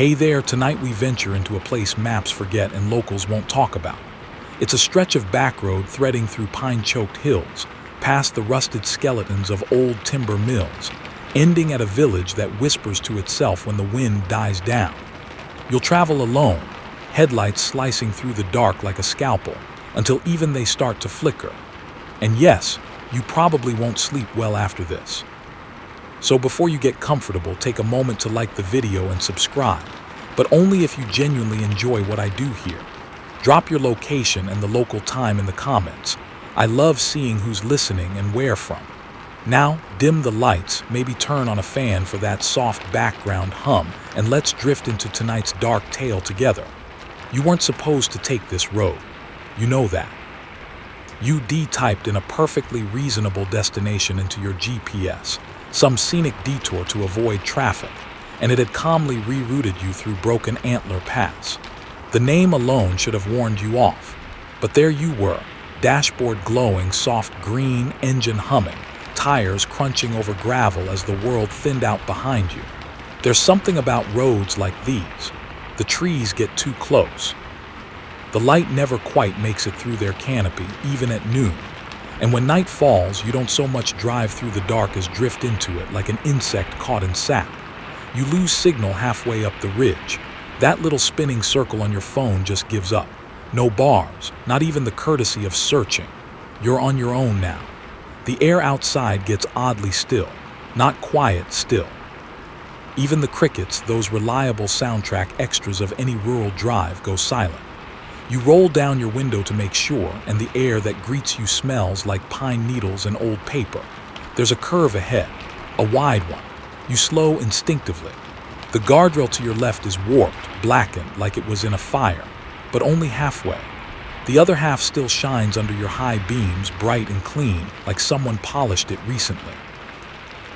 Hey there, tonight we venture into a place maps forget and locals won't talk about. It's a stretch of back road threading through pine-choked hills, past the rusted skeletons of old timber mills, ending at a village that whispers to itself when the wind dies down. You'll travel alone, headlights slicing through the dark like a scalpel, until even they start to flicker. And yes, you probably won't sleep well after this. So before you get comfortable, take a moment to like the video and subscribe, but only if you genuinely enjoy what I do here. Drop your location and the local time in the comments. I love seeing who's listening and where from. Now, dim the lights, maybe turn on a fan for that soft background hum, and let's drift into tonight's dark tale together. You weren't supposed to take this road. You know that. You typed in a perfectly reasonable destination into your GPS, some scenic detour to avoid traffic, and it had calmly rerouted you through Broken Antler Pass. The name alone should have warned you off, but there you were, dashboard glowing, soft green, engine humming, tires crunching over gravel as the world thinned out behind you. There's something about roads like these. The trees get too close. The light never quite makes it through their canopy, even at noon. And when night falls, you don't so much drive through the dark as drift into it like an insect caught in sap. You lose signal halfway up the ridge. That little spinning circle on your phone just gives up. No bars, not even the courtesy of searching. You're on your own now. The air outside gets oddly still, not quiet still. Even the crickets, those reliable soundtrack extras of any rural drive, go silent. You roll down your window to make sure, and the air that greets you smells like pine needles and old paper. There's a curve ahead, a wide one. You slow instinctively. The guardrail to your left is warped, blackened like it was in a fire, but only halfway. The other half still shines under your high beams, bright and clean, like someone polished it recently.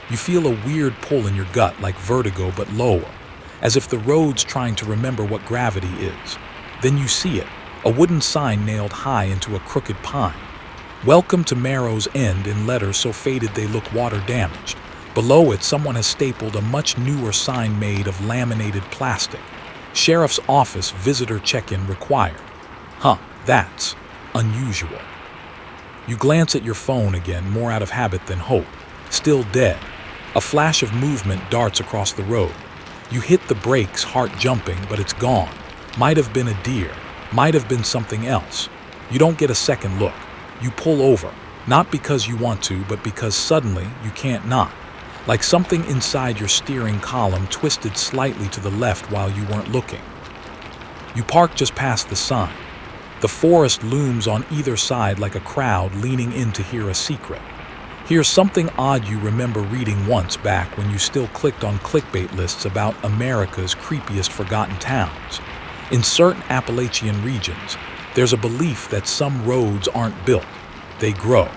You feel a weird pull in your gut, like vertigo but lower, as if the road's trying to remember what gravity is. Then you see it, a wooden sign nailed high into a crooked pine. Welcome to Marrow's End in letters so faded they look water-damaged. Below it, someone has stapled a much newer sign made of laminated plastic. Sheriff's Office, visitor check-in required. That's unusual. You glance at your phone again, more out of habit than hope. Still dead. A flash of movement darts across the road. You hit the brakes, heart jumping, but it's gone. Might have been a deer. Might have been something else. You don't get a second look. You pull over, not because you want to, but because suddenly you can't not. Like something inside your steering column twisted slightly to the left while you weren't looking. You park just past the sign. The forest looms on either side like a crowd leaning in to hear a secret. Here's something odd you remember reading once back when you still clicked on clickbait lists about America's creepiest forgotten towns. In certain Appalachian regions, there's a belief that some roads aren't built, they grow.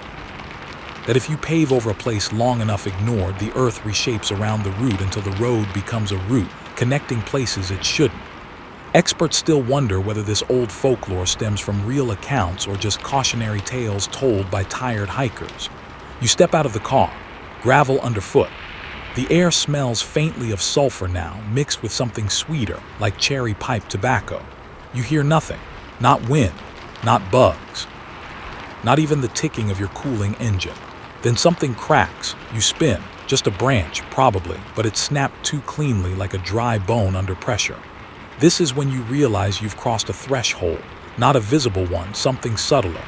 That if you pave over a place long enough ignored, the earth reshapes around the root until the road becomes a route, connecting places it shouldn't. Experts still wonder whether this old folklore stems from real accounts or just cautionary tales told by tired hikers. You step out of the car, gravel underfoot. The air smells faintly of sulfur now, mixed with something sweeter, like cherry pipe tobacco. You hear nothing, not wind, not bugs, not even the ticking of your cooling engine. Then something cracks, you spin, just a branch, probably, but it's snapped too cleanly like a dry bone under pressure. This is when you realize you've crossed a threshold, not a visible one, something subtler.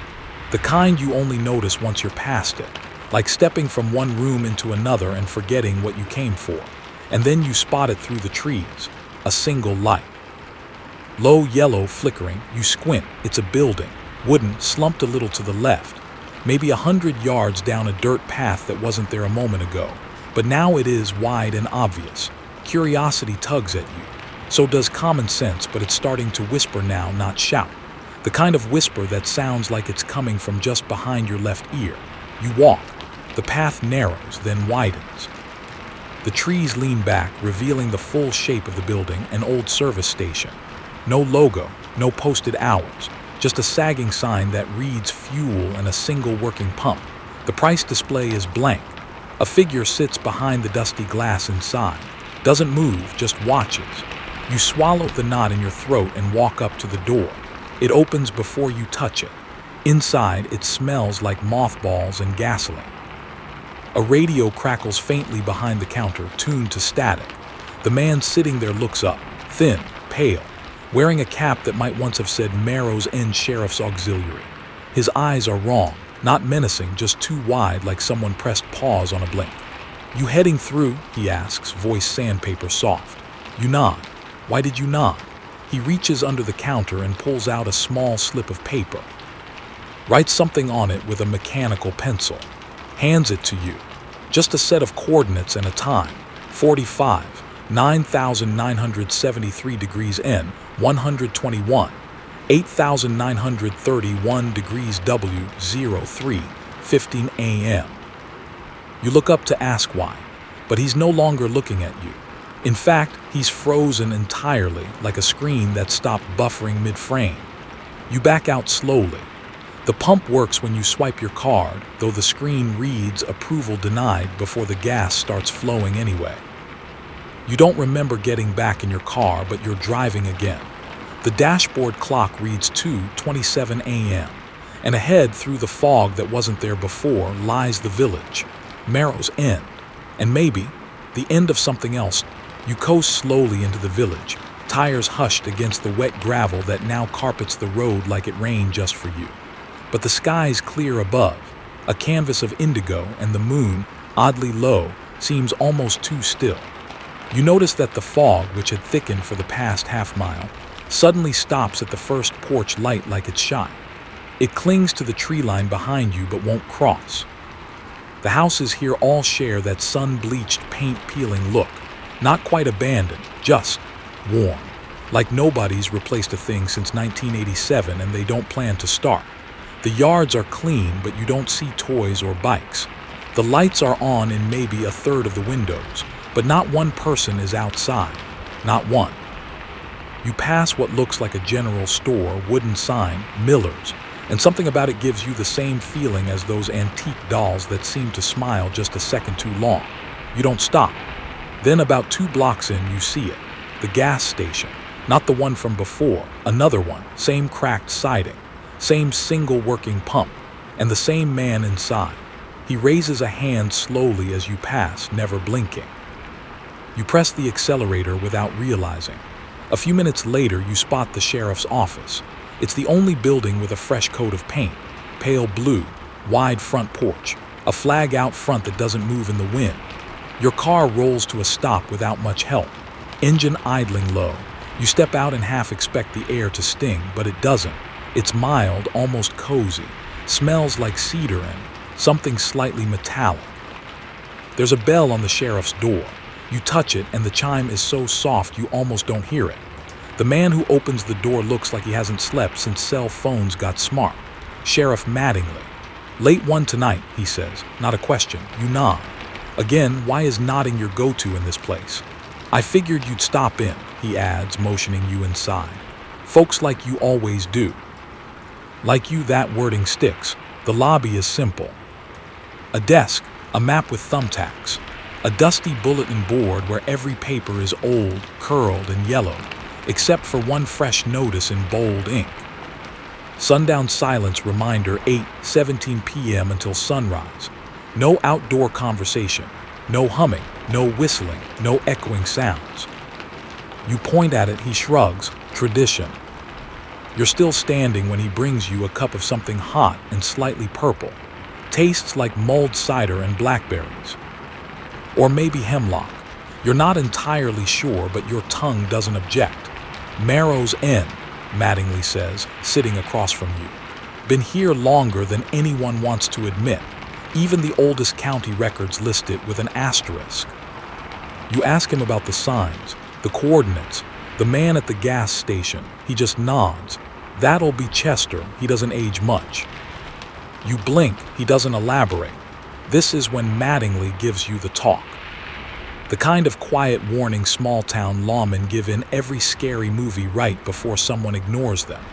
The kind you only notice once you're past it, like stepping from one room into another and forgetting what you came for. And then you spot it through the trees, a single light. Low yellow flickering, you squint, it's a building, wooden, slumped a little to the left, maybe 100 yards down a dirt path that wasn't there a moment ago. But now it is wide and obvious. Curiosity tugs at you. So does common sense, but it's starting to whisper now, not shout. The kind of whisper that sounds like it's coming from just behind your left ear. You walk. The path narrows, then widens. The trees lean back, revealing the full shape of the building, an old service station. No logo, no posted hours, just a sagging sign that reads fuel and a single working pump. The price display is blank. A figure sits behind the dusty glass inside. Doesn't move, just watches. You swallow the knot in your throat and walk up to the door. It opens before you touch it. Inside, it smells like mothballs and gasoline. A radio crackles faintly behind the counter, tuned to static. The man sitting there looks up, thin, pale, wearing a cap that might once have said Marrow's End Sheriff's Auxiliary. His eyes are wrong, not menacing, just too wide, like someone pressed pause on a blink. "You heading through?" he asks, voice sandpaper soft. You nod. Why did you nod? He reaches under the counter and pulls out a small slip of paper. Writes something on it with a mechanical pencil. Hands it to you. Just a set of coordinates and a time. 45, 9,973 degrees N, 121, 8,931 degrees W, 03, 15 a.m. You look up to ask why, but he's no longer looking at you. In fact, he's frozen entirely, like a screen that stopped buffering mid-frame. You back out slowly. The pump works when you swipe your card, though the screen reads approval denied before the gas starts flowing anyway. You don't remember getting back in your car, but you're driving again. The dashboard clock reads 2:27 a.m., and ahead through the fog that wasn't there before lies the village, Marrow's End, and maybe the end of something else. You coast slowly into the village, tires hushed against the wet gravel that now carpets the road like it rained just for you. But the sky's clear above, a canvas of indigo, and the moon, oddly low, seems almost too still. You notice that the fog, which had thickened for the past half-mile, suddenly stops at the first porch light like it's shy. It clings to the tree line behind you but won't cross. The houses here all share that sun-bleached, paint-peeling look, not quite abandoned, just warm, like nobody's replaced a thing since 1987 and they don't plan to start. The yards are clean, but you don't see toys or bikes. The lights are on in maybe a third of the windows, but not one person is outside. Not one. You pass what looks like a general store, wooden sign, Miller's, and something about it gives you the same feeling as those antique dolls that seem to smile just a second too long. You don't stop. Then about 2 blocks in, you see it. The gas station. Not the one from before. Another one. Same cracked siding. Same single working pump. And the same man inside. He raises a hand slowly as you pass, never blinking. You press the accelerator without realizing. A few minutes later, you spot the sheriff's office. It's the only building with a fresh coat of paint. Pale blue, wide front porch. A flag out front that doesn't move in the wind. Your car rolls to a stop without much help. Engine idling low. You step out and half expect the air to sting, but it doesn't. It's mild, almost cozy. Smells like cedar and something slightly metallic. There's a bell on the sheriff's door. You touch it and the chime is so soft you almost don't hear it. The man who opens the door looks like he hasn't slept since cell phones got smart. Sheriff Mattingly. "Late one tonight," he says. Not a question. You nod. Again, why is nodding your go-to in this place? "I figured you'd stop in," he adds, motioning you inside. "Folks like you always do." Like you, that wording sticks. The lobby is simple. A desk, a map with thumbtacks, a dusty bulletin board where every paper is old, curled, and yellowed, except for one fresh notice in bold ink. Sundown silence reminder, 8:17 p.m. until sunrise. No outdoor conversation, no humming, no whistling, no echoing sounds. You point at it, he shrugs. Tradition. You're still standing when he brings you a cup of something hot and slightly purple. Tastes like mulled cider and blackberries. Or maybe hemlock. You're not entirely sure, but your tongue doesn't object. "Marrow's End," Mattingly says, sitting across from you. "Been here longer than anyone wants to admit. Even the oldest county records list it with an asterisk." You ask him about the signs, the coordinates, the man at the gas station. He just nods. "That'll be Chester. He doesn't age much." You blink. He doesn't elaborate. This is when Mattingly gives you the talk. The kind of quiet warning small-town lawmen give in every scary movie right before someone ignores them.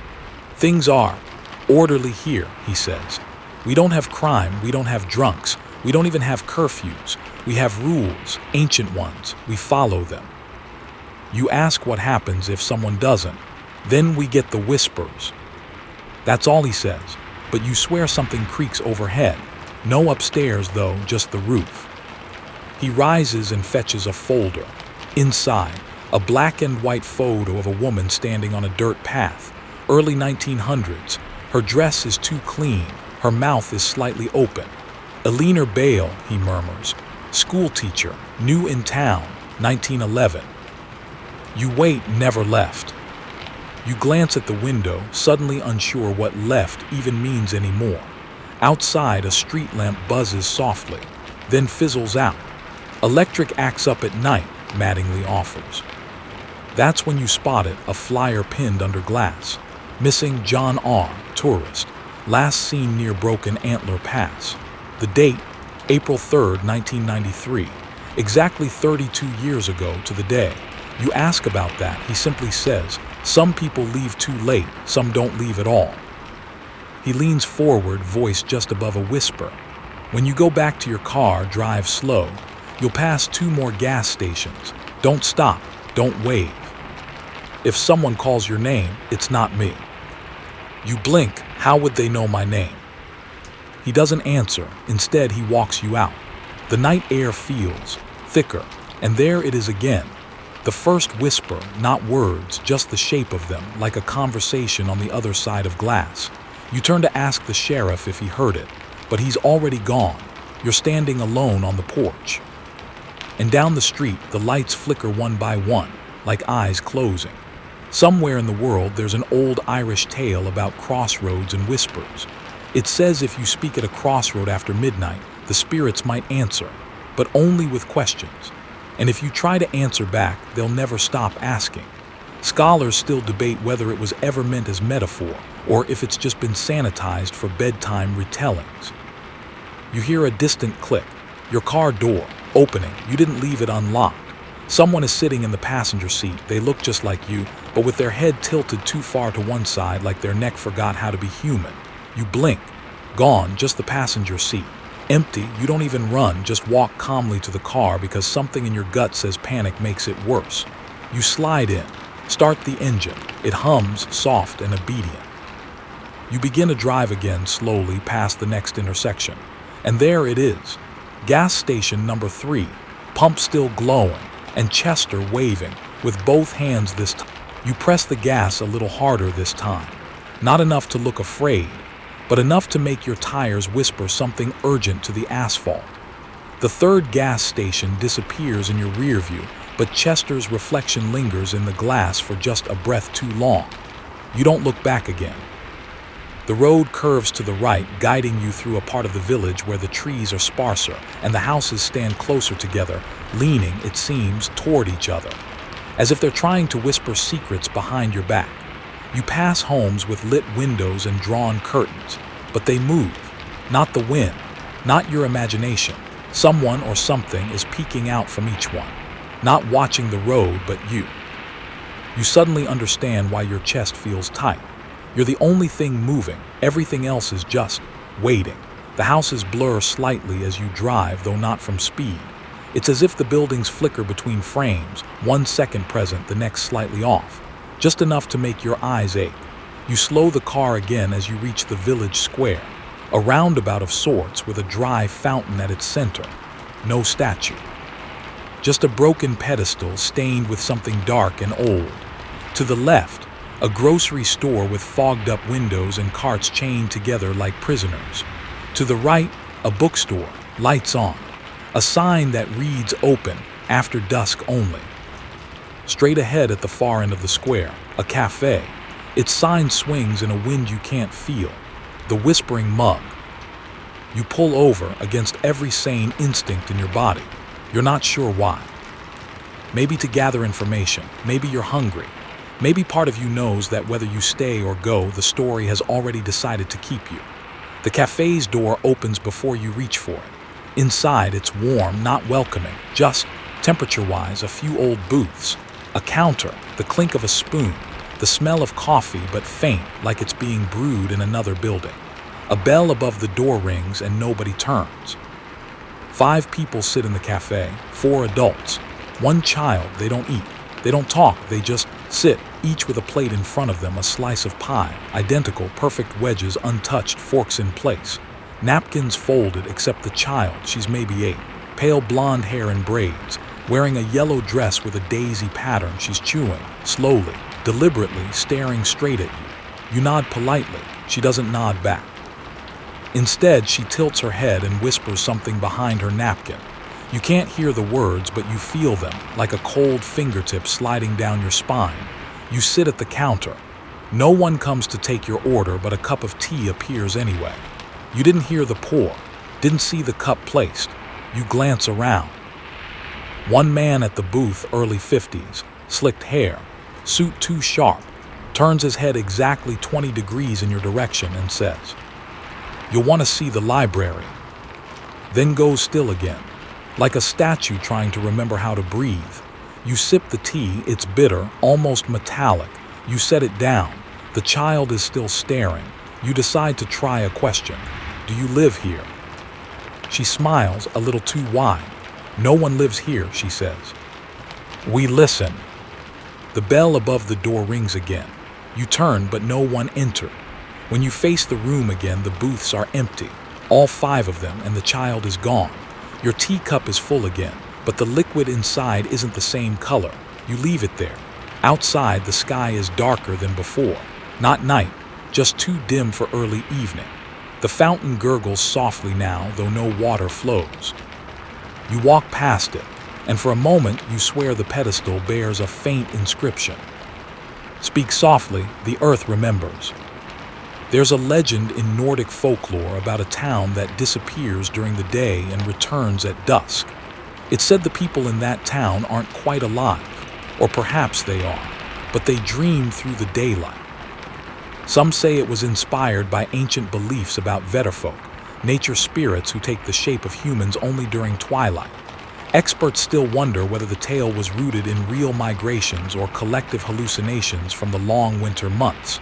"Things are orderly here," he says. "We don't have crime, we don't have drunks, we don't even have curfews. We have rules, ancient ones. We follow them." You ask what happens if someone doesn't. Then we get the whispers. That's all he says, but you swear something creaks overhead. No upstairs though, just the roof. He rises and fetches a folder. Inside, a black and white photo of a woman standing on a dirt path. Early 1900s. Her dress is too clean. Her mouth is slightly open. Eleanor Bale, he murmurs. School teacher, new in town, 1911. You wait, never left. You glance at the window, suddenly unsure what left even means anymore. Outside, a street lamp buzzes softly, then fizzles out. Electric acts up at night, Mattingly offers. That's when you spot it, a flyer pinned under glass. Missing John R., tourist. Last seen near Broken Antler Pass. The date, April 3rd, 1993. Exactly 32 years ago to the day. You ask about that, he simply says, some people leave too late, some don't leave at all. He leans forward, voice just above a whisper. When you go back to your car, drive slow. You'll pass 2 more gas stations. Don't stop, don't wave. If someone calls your name, it's not me. You blink, how would they know my name? He doesn't answer, instead he walks you out. The night air feels thicker, and there it is again. The first whisper, not words, just the shape of them, like a conversation on the other side of glass. You turn to ask the sheriff if he heard it, but he's already gone. You're standing alone on the porch. And down the street, the lights flicker one by one, like eyes closing. Somewhere in the world, there's an old Irish tale about crossroads and whispers. It says if you speak at a crossroad after midnight, the spirits might answer, but only with questions. And if you try to answer back, they'll never stop asking. Scholars still debate whether it was ever meant as metaphor, or if it's just been sanitized for bedtime retellings. You hear a distant click. Your car door, opening. You didn't leave it unlocked. Someone is sitting in the passenger seat. They look just like you, but with their head tilted too far to one side, like their neck forgot how to be human. You blink. Gone, just the passenger seat. Empty, you don't even run, just walk calmly to the car because something in your gut says panic makes it worse. You slide in, start the engine. It hums, soft and obedient. You begin to drive again slowly past the next intersection. And there it is. Gas station number 3, pump still glowing, and Chester waving, with both hands this time. You press the gas a little harder this time. Not enough to look afraid, but enough to make your tires whisper something urgent to the asphalt. The third gas station disappears in your rear view, but Chester's reflection lingers in the glass for just a breath too long. You don't look back again. The road curves to the right, guiding you through a part of the village where the trees are sparser and the houses stand closer together, leaning, it seems, toward each other, as if they're trying to whisper secrets behind your back. You pass homes with lit windows and drawn curtains, but they move. Not the wind, not your imagination. Someone or something is peeking out from each one, not watching the road, but you. You suddenly understand why your chest feels tight. You're the only thing moving, everything else is just waiting. The houses blur slightly as you drive, though not from speed. It's as if the buildings flicker between frames, 1 second present, the next slightly off. Just enough to make your eyes ache. You slow the car again as you reach the village square, a roundabout of sorts with a dry fountain at its center. No statue. Just a broken pedestal stained with something dark and old. To the left, a grocery store with fogged-up windows and carts chained together like prisoners. To the right, a bookstore, lights on. A sign that reads open, after dusk only. Straight ahead at the far end of the square, a cafe. Its sign swings in a wind you can't feel. The whispering mug. You pull over against every sane instinct in your body. You're not sure why. Maybe to gather information. Maybe you're hungry. Maybe part of you knows that whether you stay or go, the story has already decided to keep you. The cafe's door opens before you reach for it. Inside, it's warm, not welcoming, just, temperature-wise, a few old booths. A counter, the clink of a spoon, the smell of coffee but faint, like it's being brewed in another building. A bell above the door rings and nobody turns. 5 people sit in the cafe, 4 adults. 1 child, they don't eat. They don't talk, they just sit, each with a plate in front of them, a slice of pie, identical, perfect wedges untouched, forks in place. Napkins folded except the child, she's maybe 8, pale blonde hair in braids, wearing a yellow dress with a daisy pattern. She's chewing, slowly, deliberately, staring straight at you. You nod politely, she doesn't nod back. Instead, she tilts her head and whispers something behind her napkin. You can't hear the words, but you feel them, like a cold fingertip sliding down your spine. You sit at the counter. No one comes to take your order, but a cup of tea appears anyway. You didn't hear the pour, didn't see the cup placed. You glance around. One man at the booth, early 50s, slicked hair, suit too sharp, turns his head exactly 20 degrees in your direction and says, "You'll want to see the library." Then goes still again, like a statue trying to remember how to breathe. You sip the tea, it's bitter, almost metallic. You set it down. The child is still staring. You decide to try a question. "Do you live here?" She smiles, a little too wide. "No one lives here," she says. We listen. The bell above the door rings again. You turn, but no one entered. When you face the room again, the booths are empty, all 5 of them, and the child is gone. Your teacup is full again, but the liquid inside isn't the same color. You leave it there. Outside, the sky is darker than before. Not night, just too dim for early evening. The fountain gurgles softly now, though no water flows. You walk past it, and for a moment you swear the pedestal bears a faint inscription. "Speak softly, the earth remembers." There's a legend in Nordic folklore about a town that disappears during the day and returns at dusk. It's said the people in that town aren't quite alive, or perhaps they are, but they dream through the daylight. Some say it was inspired by ancient beliefs about Vetterfolk, nature spirits who take the shape of humans only during twilight. Experts still wonder whether the tale was rooted in real migrations or collective hallucinations from the long winter months.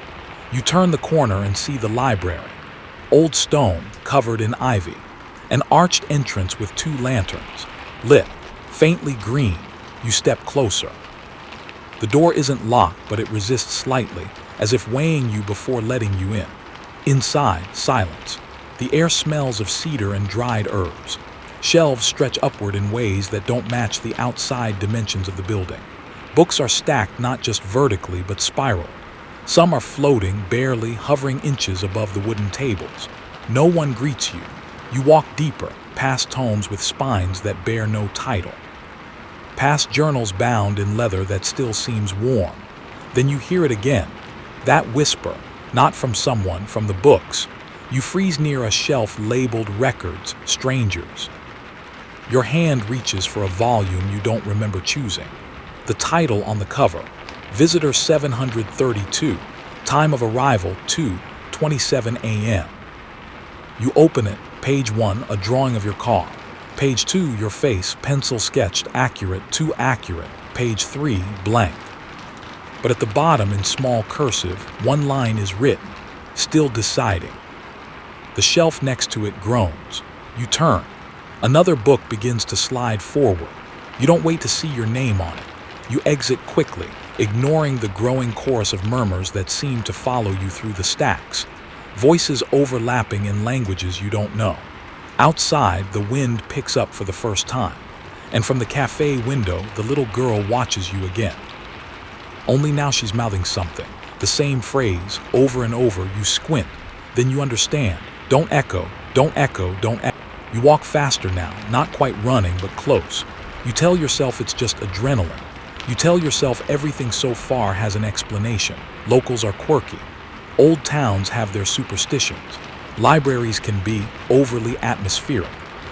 You turn the corner and see the library. Old stone, covered in ivy. An arched entrance with 2 lanterns. Lit, faintly green. You step closer. The door isn't locked, but it resists slightly, as if weighing you before letting you in. Inside, silence. The air smells of cedar and dried herbs. Shelves stretch upward in ways that don't match the outside dimensions of the building. Books are stacked not just vertically, but spiral. Some are floating, barely hovering inches above the wooden tables. No one greets you. You walk deeper, past tomes with spines that bear no title. Past journals bound in leather that still seems warm. Then you hear it again. That whisper, not from someone, from the books. You freeze near a shelf labeled Records, Strangers. Your hand reaches for a volume you don't remember choosing. The title on the cover, Visitor 732, time of arrival 2:27 a.m. You open it, page 1, a drawing of your car. Page 2, your face, pencil sketched, accurate, too accurate. Page 3, blank. But at the bottom, in small cursive, one line is written, still deciding. The shelf next to it groans. You turn. Another book begins to slide forward. You don't wait to see your name on it. You exit quickly, ignoring the growing chorus of murmurs that seem to follow you through the stacks. Voices overlapping in languages you don't know. Outside, the wind picks up for the first time, and from the cafe window, the little girl watches you again. Only now she's mouthing something, the same phrase, over and over. You squint, then you understand. Don't echo, don't echo, don't echo. You walk faster now, not quite running, but close. You tell yourself it's just adrenaline. You tell yourself everything so far has an explanation. Locals are quirky. Old towns have their superstitions. Libraries can be overly atmospheric.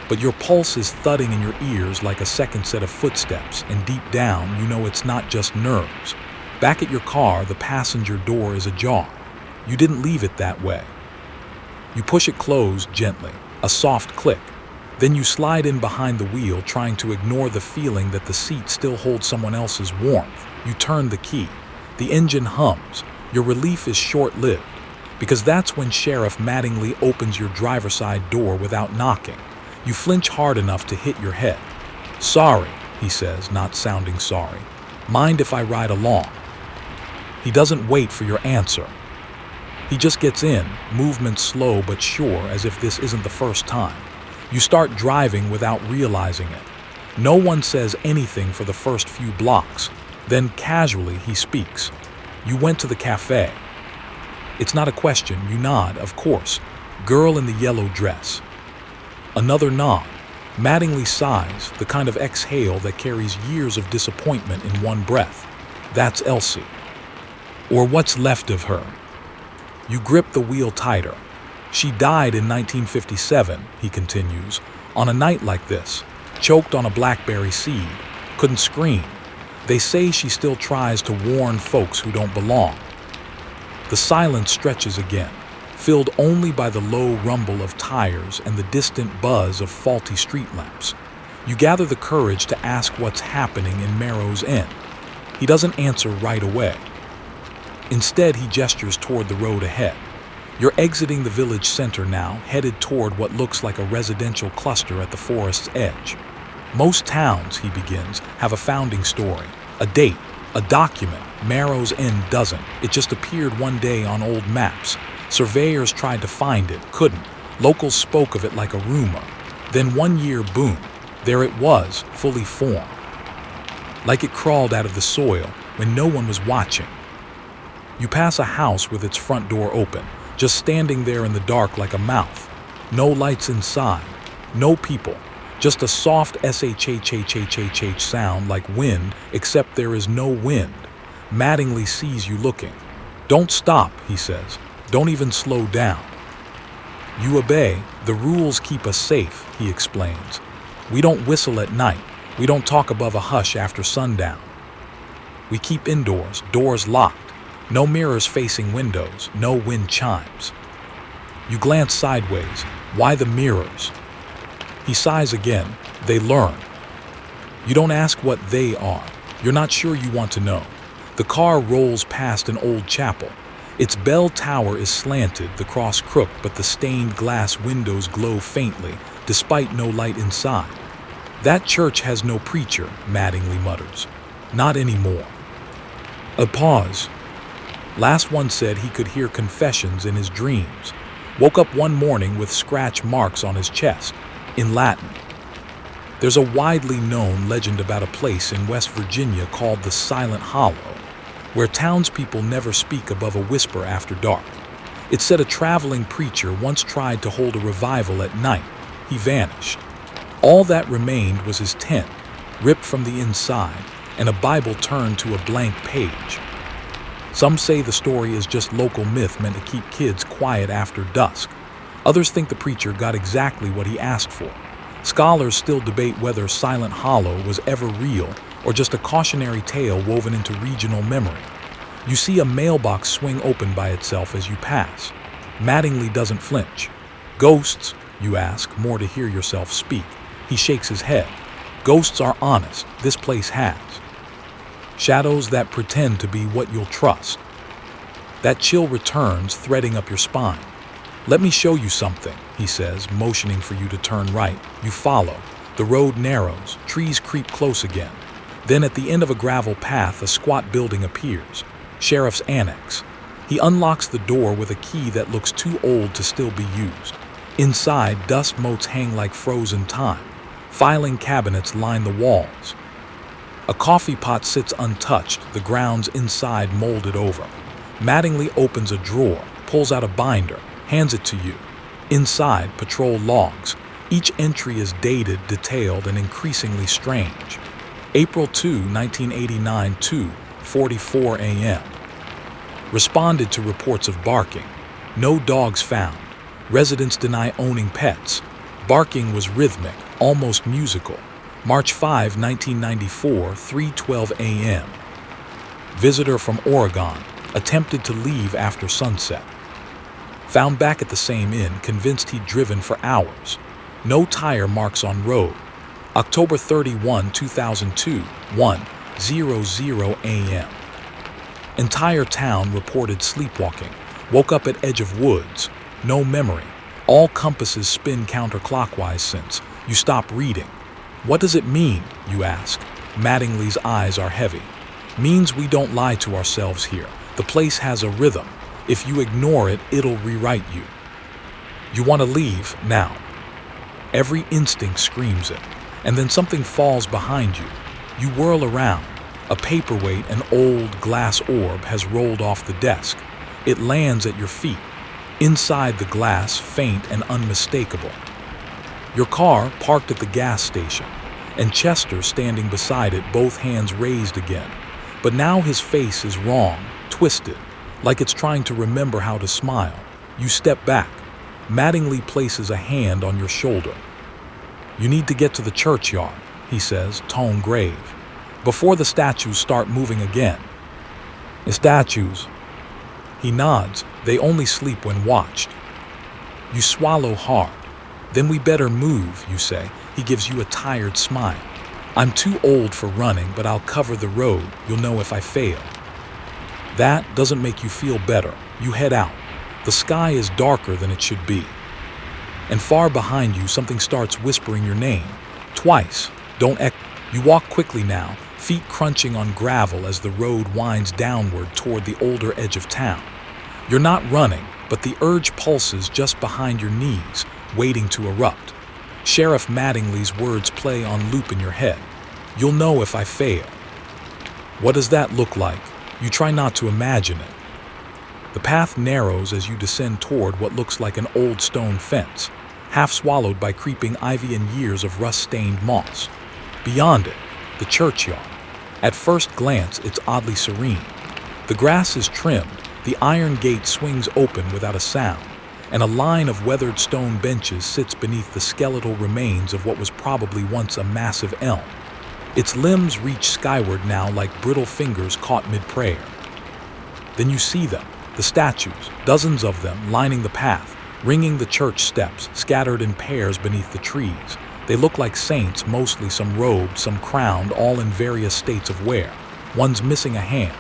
But your pulse is thudding in your ears like a second set of footsteps, and deep down, you know it's not just nerves. Back at your car, the passenger door is ajar. You didn't leave it that way. You push it closed gently, a soft click. Then you slide in behind the wheel, trying to ignore the feeling that the seat still holds someone else's warmth. You turn the key. The engine hums. Your relief is short-lived, because that's when Sheriff Mattingly opens your driver's side door without knocking. You flinch hard enough to hit your head. "Sorry," he says, not sounding sorry. Mind if I ride along? He doesn't wait for your answer. He just gets in, movement slow but sure, as if this isn't the first time. You start driving without realizing it. No one says anything for the first few blocks. Then casually he speaks. You went to the cafe. It's not a question. You nod, of course. Girl in the yellow dress. Another nod. Mattingly sighs, the kind of exhale that carries years of disappointment in one breath. That's Elsie. Or what's left of her. You grip the wheel tighter. She died in 1957, he continues, on a night like this, choked on a blackberry seed, couldn't scream. They say she still tries to warn folks who don't belong. The silence stretches again, filled only by the low rumble of tires and the distant buzz of faulty street lamps. You gather the courage to ask what's happening in Marrow's End. He doesn't answer right away. Instead, he gestures toward the road ahead. You're exiting the village center now, headed toward what looks like a residential cluster at the forest's edge. Most towns, he begins, have a founding story, a date, a document. Marrow's End doesn't. It just appeared one day on old maps. Surveyors tried to find it, couldn't. Locals spoke of it like a rumor. Then one year, boom, there it was, fully formed. Like it crawled out of the soil when no one was watching. You pass a house with its front door open, just standing there in the dark like a mouth. No lights inside, no people, just a soft shhhhhh sound like wind, except there is no wind. Mattingly sees you looking. Don't stop, he says. Don't even slow down. You obey. The rules keep us safe, he explains. We don't whistle at night. We don't talk above a hush after sundown. We keep indoors, doors locked. No mirrors facing windows, no wind chimes. You glance sideways. Why the mirrors? He sighs again. They learn. You don't ask what they are. You're not sure you want to know. The car rolls past an old chapel. Its bell tower is slanted, the cross crooked, but the stained glass windows glow faintly, despite no light inside. That church has no preacher, Mattingly mutters. Not anymore. A pause. Last one said he could hear confessions in his dreams. Woke up one morning with scratch marks on his chest, in Latin. There's a widely known legend about a place in West Virginia called the Silent Hollow, where townspeople never speak above a whisper after dark. It said a traveling preacher once tried to hold a revival at night. He vanished. All that remained was his tent, ripped from the inside, and a Bible turned to a blank page. Some say the story is just local myth meant to keep kids quiet after dusk. Others think the preacher got exactly what he asked for. Scholars still debate whether Silent Hollow was ever real or just a cautionary tale woven into regional memory. You see a mailbox swing open by itself as you pass. Mattingly doesn't flinch. Ghosts, you ask, more to hear yourself speak. He shakes his head. Ghosts are honest. This place has. Shadows that pretend to be what you'll trust. That chill returns, threading up your spine. Let me show you something, he says, motioning for you to turn right. You follow. The road narrows. Trees creep close again. Then at the end of a gravel path, a squat building appears. Sheriff's Annex. He unlocks the door with a key that looks too old to still be used. Inside, dust motes hang like frozen time. Filing cabinets line the walls. A coffee pot sits untouched, the grounds inside molded over. Mattingly opens a drawer, pulls out a binder, hands it to you. Inside, patrol logs. Each entry is dated, detailed, and increasingly strange. April 2, 1989, 2:44 a.m. Responded to reports of barking. No dogs found. Residents deny owning pets. Barking was rhythmic, almost musical. March 5, 1994, 3:12 a.m. Visitor from Oregon, attempted to leave after sunset. Found back at the same inn, convinced he'd driven for hours. No tire marks on road. October 31, 2002, 1:00 a.m. Entire town reported sleepwalking. Woke up at edge of woods. No memory. All compasses spin counterclockwise since. You stop reading. What does it mean, you ask? Mattingly's eyes are heavy. Means we don't lie to ourselves here. The place has a rhythm. If you ignore it, it'll rewrite you. You want to leave now. Every instinct screams it. And then something falls behind you. You whirl around. A paperweight, an old glass orb, has rolled off the desk. It lands at your feet. Inside the glass, faint and unmistakable. Your car parked at the gas station, and Chester standing beside it, both hands raised again. But now his face is wrong, twisted, like it's trying to remember how to smile. You step back. Mattingly places a hand on your shoulder. You need to get to the churchyard, he says, tone grave, before the statues start moving again. The statues? He nods. They only sleep when watched. You swallow hard. Then we better move, you say. He gives you a tired smile. I'm too old for running, but I'll cover the road. You'll know if I fail. That doesn't make you feel better. You head out. The sky is darker than it should be. And far behind you, something starts whispering your name. Twice. Don't echo. You walk quickly now, feet crunching on gravel as the road winds downward toward the older edge of town. You're not running, but the urge pulses just behind your knees, waiting to erupt. Sheriff Mattingly's words play on loop in your head. You'll know if I fail. What does that look like? You try not to imagine it. The path narrows as you descend toward what looks like an old stone fence, half swallowed by creeping ivy and years of rust-stained moss. Beyond it, the churchyard. At first glance, it's oddly serene. The grass is trimmed, the iron gate swings open without a sound, and a line of weathered stone benches sits beneath the skeletal remains of what was probably once a massive elm. Its limbs reach skyward now like brittle fingers caught mid-prayer. Then you see them, the statues, dozens of them lining the path, ringing the church steps, scattered in pairs beneath the trees. They look like saints, mostly some robed, some crowned, all in various states of wear. One's missing a hand.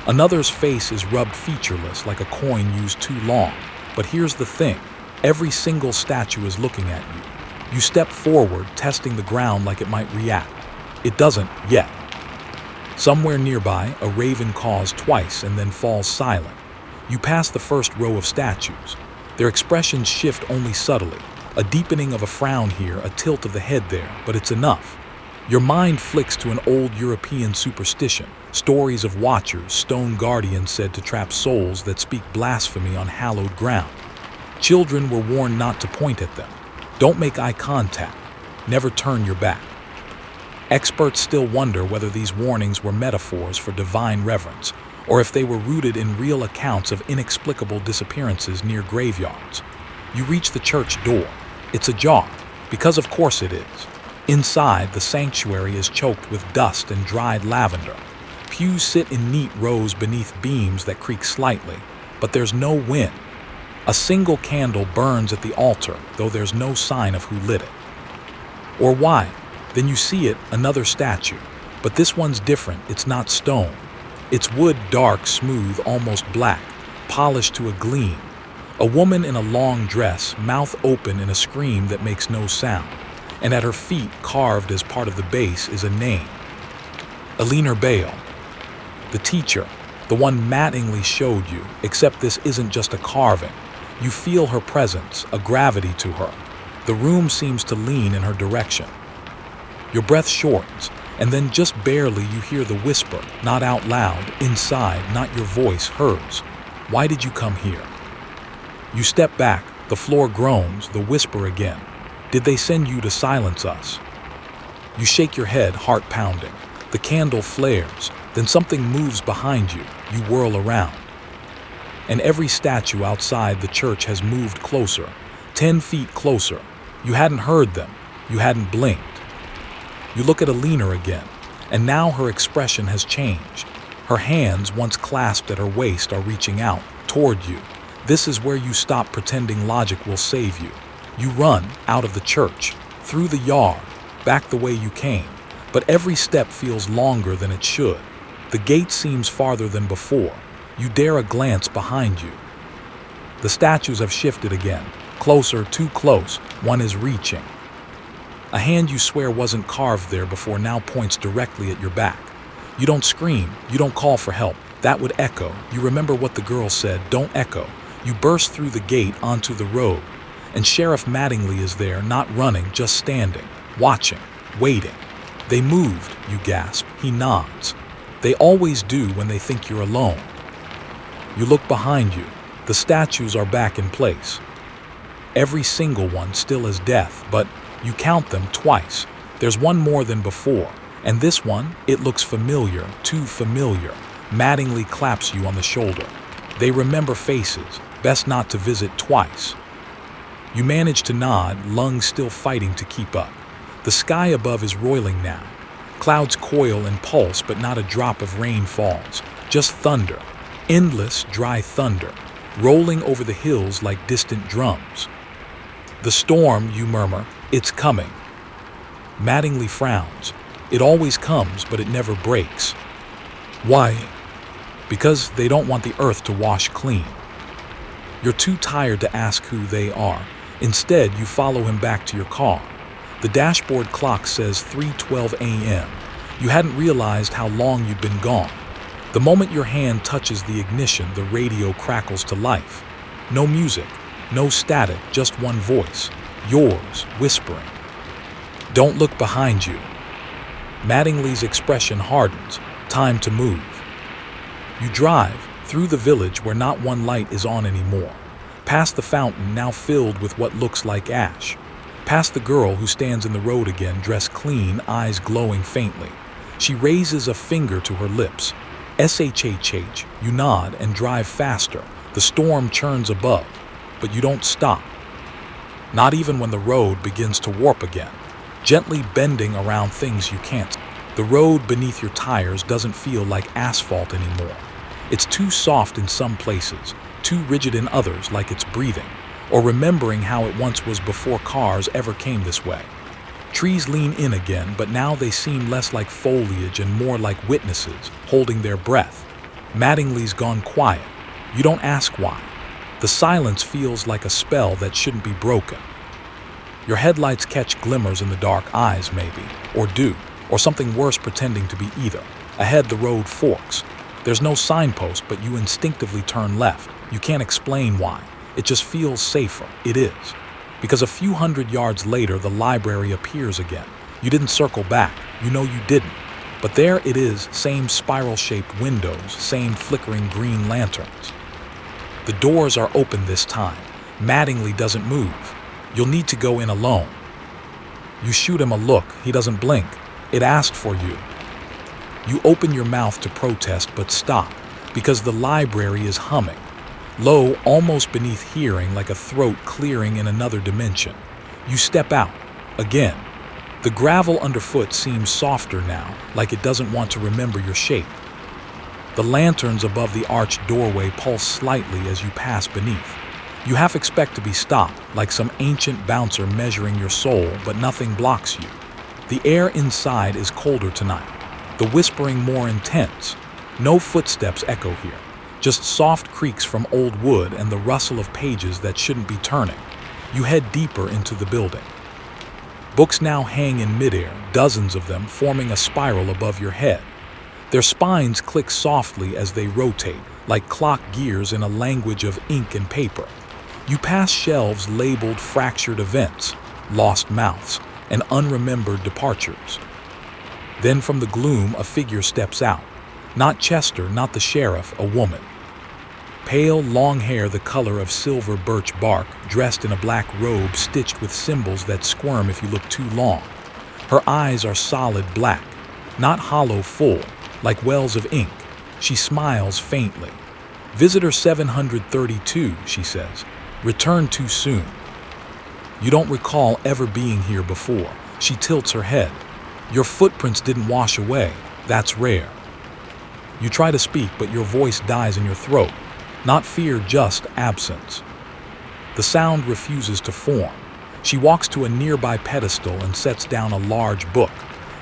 Another's face is rubbed featureless, like a coin used too long. But here's the thing. Every single statue is looking at you. You step forward, testing the ground like it might react. It doesn't yet. Somewhere nearby, a raven caws twice and then falls silent. You pass the first row of statues. Their expressions shift only subtly. A deepening of a frown here, a tilt of the head there, but it's enough. Your mind flicks to an old European superstition, stories of watchers, stone guardians said to trap souls that speak blasphemy on hallowed ground. Children were warned not to point at them. Don't make eye contact. Never turn your back. Experts still wonder whether these warnings were metaphors for divine reverence, or if they were rooted in real accounts of inexplicable disappearances near graveyards. You reach the church door. It's ajar, because of course it is. Inside, the sanctuary is choked with dust and dried lavender. Pews sit in neat rows beneath beams that creak slightly, but there's no wind. A single candle burns at the altar, though there's no sign of who lit it. Or why? Then you see it, another statue. But this one's different. It's not stone. It's wood, dark, smooth, almost black, polished to a gleam. A woman in a long dress, mouth open in a scream that makes no sound. And at her feet, carved as part of the base, is a name. Eleanor Bale. The teacher, the one Mattingly showed you, except this isn't just a carving. You feel her presence, a gravity to her. The room seems to lean in her direction. Your breath shortens, and then just barely you hear the whisper, not out loud, inside, not your voice, hers. Why did you come here? You step back, the floor groans, the whisper again. Did they send you to silence us? You shake your head, heart pounding. The candle flares, then something moves behind you. You whirl around. And every statue outside the church has moved closer, 10 feet closer. You hadn't heard them. You hadn't blinked. You look at Eleanor again, and now her expression has changed. Her hands, once clasped at her waist, are reaching out, toward you. This is where you stop pretending logic will save you. You run out of the church, through the yard, back the way you came, but every step feels longer than it should. The gate seems farther than before. You dare a glance behind you. The statues have shifted again, closer, too close. One is reaching. A hand you swear wasn't carved there before now points directly at your back. You don't scream, you don't call for help. That would echo. You remember what the girl said, don't echo. You burst through the gate onto the road, and Sheriff Mattingly is there, not running, just standing, watching, waiting. They moved, you gasp. He nods. They always do when they think you're alone. You look behind you. The statues are back in place. Every single one still as death, but you count them twice. There's one more than before, and this one, it looks familiar, too familiar. Mattingly claps you on the shoulder. They remember faces, best not to visit twice. You manage to nod, lungs still fighting to keep up. The sky above is roiling now. Clouds coil and pulse, but not a drop of rain falls. Just thunder. Endless, dry thunder, rolling over the hills like distant drums. The storm, you murmur, it's coming. Mattingly frowns. It always comes, but it never breaks. Why? Because they don't want the earth to wash clean. You're too tired to ask who they are. Instead, you follow him back to your car. The dashboard clock says 3:12 a.m. You hadn't realized how long you'd been gone. The moment your hand touches the ignition, the radio crackles to life. No music, no static, just one voice. Yours, whispering. Don't look behind you. Mattingly's expression hardens. Time to move. You drive through the village where not one light is on anymore. Past the fountain, now filled with what looks like ash. Past the girl who stands in the road again, dressed clean, eyes glowing faintly. She raises a finger to her lips. SHHH, you nod and drive faster. The storm churns above, but you don't stop. Not even when the road begins to warp again, gently bending around things you can't. The road beneath your tires doesn't feel like asphalt anymore. It's too soft in some places, too rigid in others, like it's breathing, or remembering how it once was before cars ever came this way. Trees lean in again, but now they seem less like foliage and more like witnesses, holding their breath. Mattingly's gone quiet. You don't ask why. The silence feels like a spell that shouldn't be broken. Your headlights catch glimmers in the dark, eyes maybe, or do, or something worse pretending to be either. Ahead the road forks. There's no signpost, but you instinctively turn left. You can't explain why. It just feels safer. It is. Because a few hundred yards later, the library appears again. You didn't circle back. You know you didn't. But there it is, same spiral-shaped windows, same flickering green lanterns. The doors are open this time. Mattingly doesn't move. You'll need to go in alone. You shoot him a look. He doesn't blink. It asked for you. You open your mouth to protest, but stop, because the library is humming. Low, almost beneath hearing, like a throat clearing in another dimension. You step out. Again. The gravel underfoot seems softer now, like it doesn't want to remember your shape. The lanterns above the arched doorway pulse slightly as you pass beneath. You half expect to be stopped, like some ancient bouncer measuring your soul, but nothing blocks you. The air inside is colder tonight. The whispering more intense. No footsteps echo here. Just soft creaks from old wood and the rustle of pages that shouldn't be turning. You head deeper into the building. Books now hang in midair, dozens of them forming a spiral above your head. Their spines click softly as they rotate, like clock gears in a language of ink and paper. You pass shelves labeled fractured events, lost mouths, and unremembered departures. Then from the gloom, a figure steps out. Not Chester, not the sheriff, a woman. Pale, long hair the color of silver birch bark, dressed in a black robe stitched with symbols that squirm if you look too long. Her eyes are solid black, not hollow full, like wells of ink. She smiles faintly. Visitor 732, she says. Returned too soon. You don't recall ever being here before. She tilts her head. Your footprints didn't wash away. That's rare. You try to speak, but your voice dies in your throat. Not fear, just absence. The sound refuses to form. She walks to a nearby pedestal and sets down a large book.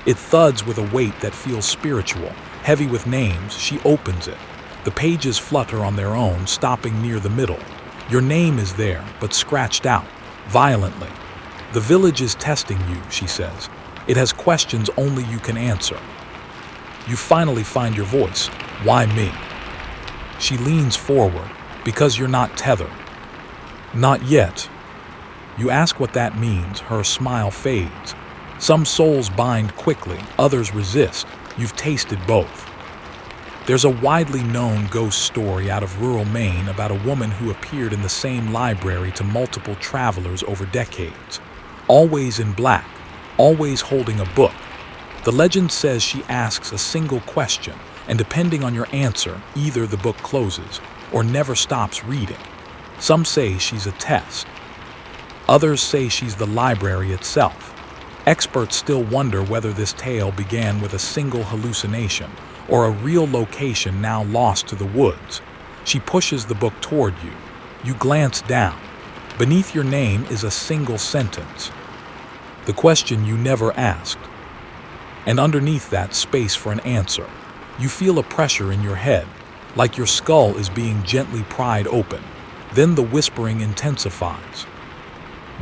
It thuds with a weight that feels spiritual, heavy with names. She opens it. The pages flutter on their own, stopping near the middle. Your name is there, but scratched out, violently. The village is testing you, she says. It has questions only you can answer. You finally find your voice. Why me? She leans forward. Because you're not tethered. Not yet. You ask what that means. Her smile fades. Some souls bind quickly, others resist. You've tasted both. There's a widely known ghost story out of rural Maine about a woman who appeared in the same library to multiple travelers over decades. Always in black, always holding a book. The legend says she asks a single question, and depending on your answer, either the book closes or never stops reading. Some say she's a test. Others say she's the library itself. Experts still wonder whether this tale began with a single hallucination or a real location now lost to the woods. She pushes the book toward you. You glance down. Beneath your name is a single sentence. The question you never asked. And underneath that, space for an answer. You feel a pressure in your head, like your skull is being gently pried open. Then the whispering intensifies.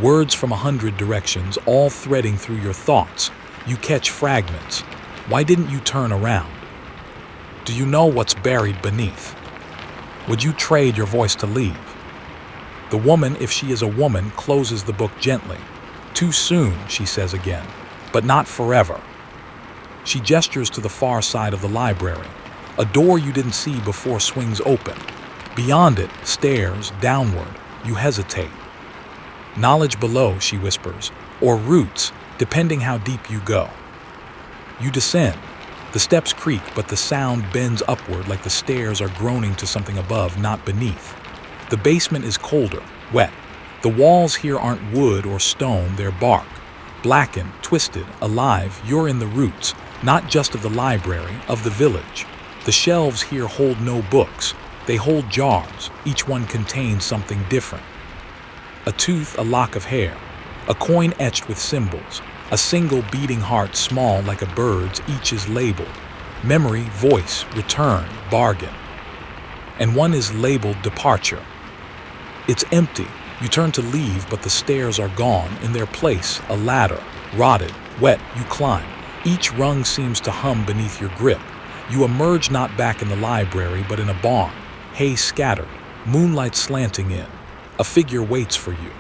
Words from 100 directions, all threading through your thoughts. You catch fragments. Why didn't you turn around? Do you know what's buried beneath? Would you trade your voice to leave? The woman, if she is a woman, closes the book gently. Too soon, she says again, but not forever. She gestures to the far side of the library. A door you didn't see before swings open. Beyond it, stairs downward. You hesitate. Knowledge below, she whispers, or roots, depending how deep you go. You descend. The steps creak, but the sound bends upward like the stairs are groaning to something above, not beneath. The basement is colder, wet. The walls here aren't wood or stone, they're bark. Blackened, twisted, alive, you're in the roots, not just of the library, of the village. The shelves here hold no books. They hold jars. Each one contains something different. A tooth, a lock of hair. A coin etched with symbols. A single beating heart small like a bird's, each is labeled. Memory, voice, return, bargain. And one is labeled departure. It's empty. You turn to leave, but the stairs are gone. In their place, a ladder, rotted, wet, you climb. Each rung seems to hum beneath your grip. You emerge not back in the library, but in a barn. Hay scattered, moonlight slanting in. A figure waits for you.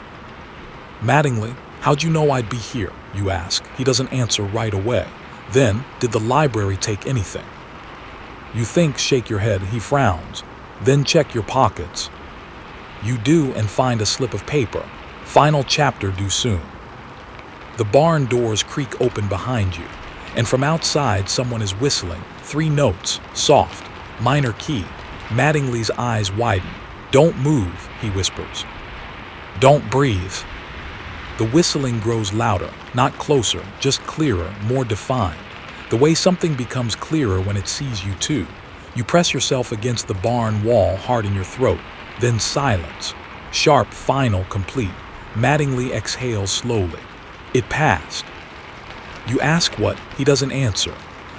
Mattingly, how'd you know I'd be here? You ask. He doesn't answer right away. Then, did the library take anything? You think, shake your head. He frowns. Then check your pockets. You do and find a slip of paper. Final chapter due soon. The barn doors creak open behind you, and from outside someone is whistling. 3 notes, soft, minor key. Mattingly's eyes widen. Don't move, he whispers. Don't breathe. The whistling grows louder, not closer, just clearer, more defined. The way something becomes clearer when it sees you too. You press yourself against the barn wall, hard in your throat. Then silence. Sharp, final, complete. Mattingly exhales slowly. It passed. You ask what? He doesn't answer.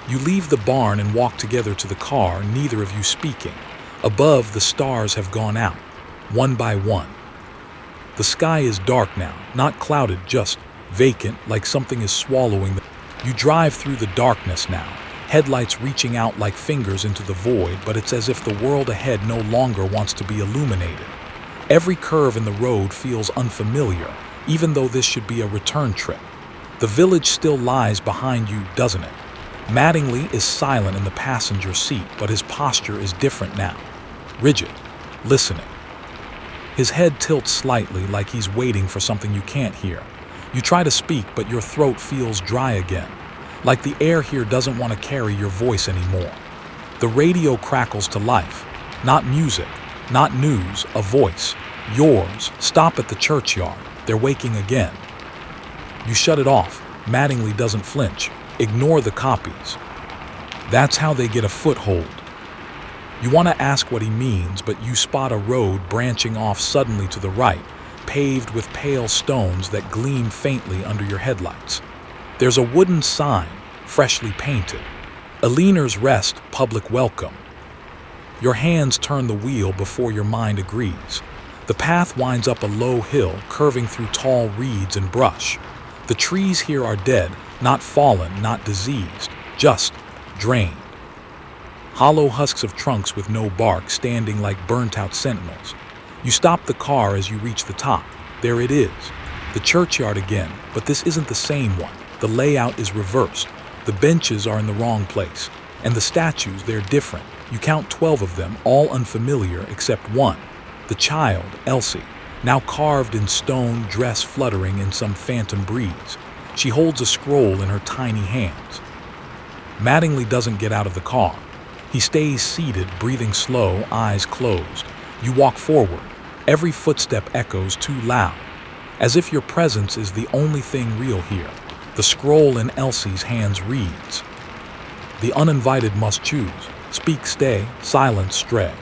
You leave the barn and walk together to the car, neither of you speaking. Above, the stars have gone out, one by one. The sky is dark now, not clouded, just vacant, like something is swallowing. You drive through the darkness now, headlights reaching out like fingers into the void, but it's as if the world ahead no longer wants to be illuminated. Every curve in the road feels unfamiliar, even though this should be a return trip. The village still lies behind you, doesn't it? Mattingly is silent in the passenger seat, but his posture is different now. Rigid, listening. His head tilts slightly, like he's waiting for something you can't hear. You try to speak, but your throat feels dry again, like the air here doesn't want to carry your voice anymore. The radio crackles to life. Not music, not news, a voice. Yours. Stop at the churchyard. They're waking again. You shut it off. Mattingly doesn't flinch. Ignore the copies. That's how they get a foothold. You want to ask what he means, but you spot a road branching off suddenly to the right, paved with pale stones that gleam faintly under your headlights. There's a wooden sign, freshly painted. Aliner's Rest, public welcome. Your hands turn the wheel before your mind agrees. The path winds up a low hill, curving through tall reeds and brush. The trees here are dead, not fallen, not diseased, just drained. hollow husks of trunks with no bark standing like burnt-out sentinels. You stop the car as you reach the top. There it is. The churchyard again, but this isn't the same one. The layout is reversed. The benches are in the wrong place. And the statues, they're different. You count 12 of them, all unfamiliar except one. The child, Elsie, now carved in stone, dress fluttering in some phantom breeze. She holds a scroll in her tiny hands. Mattingly doesn't get out of the car. He stays seated, breathing slow, eyes closed. You walk forward. Every footstep echoes too loud, as if your presence is the only thing real here. The scroll in Elsie's hands reads, "The uninvited must choose. Speak, stay, silence, stray."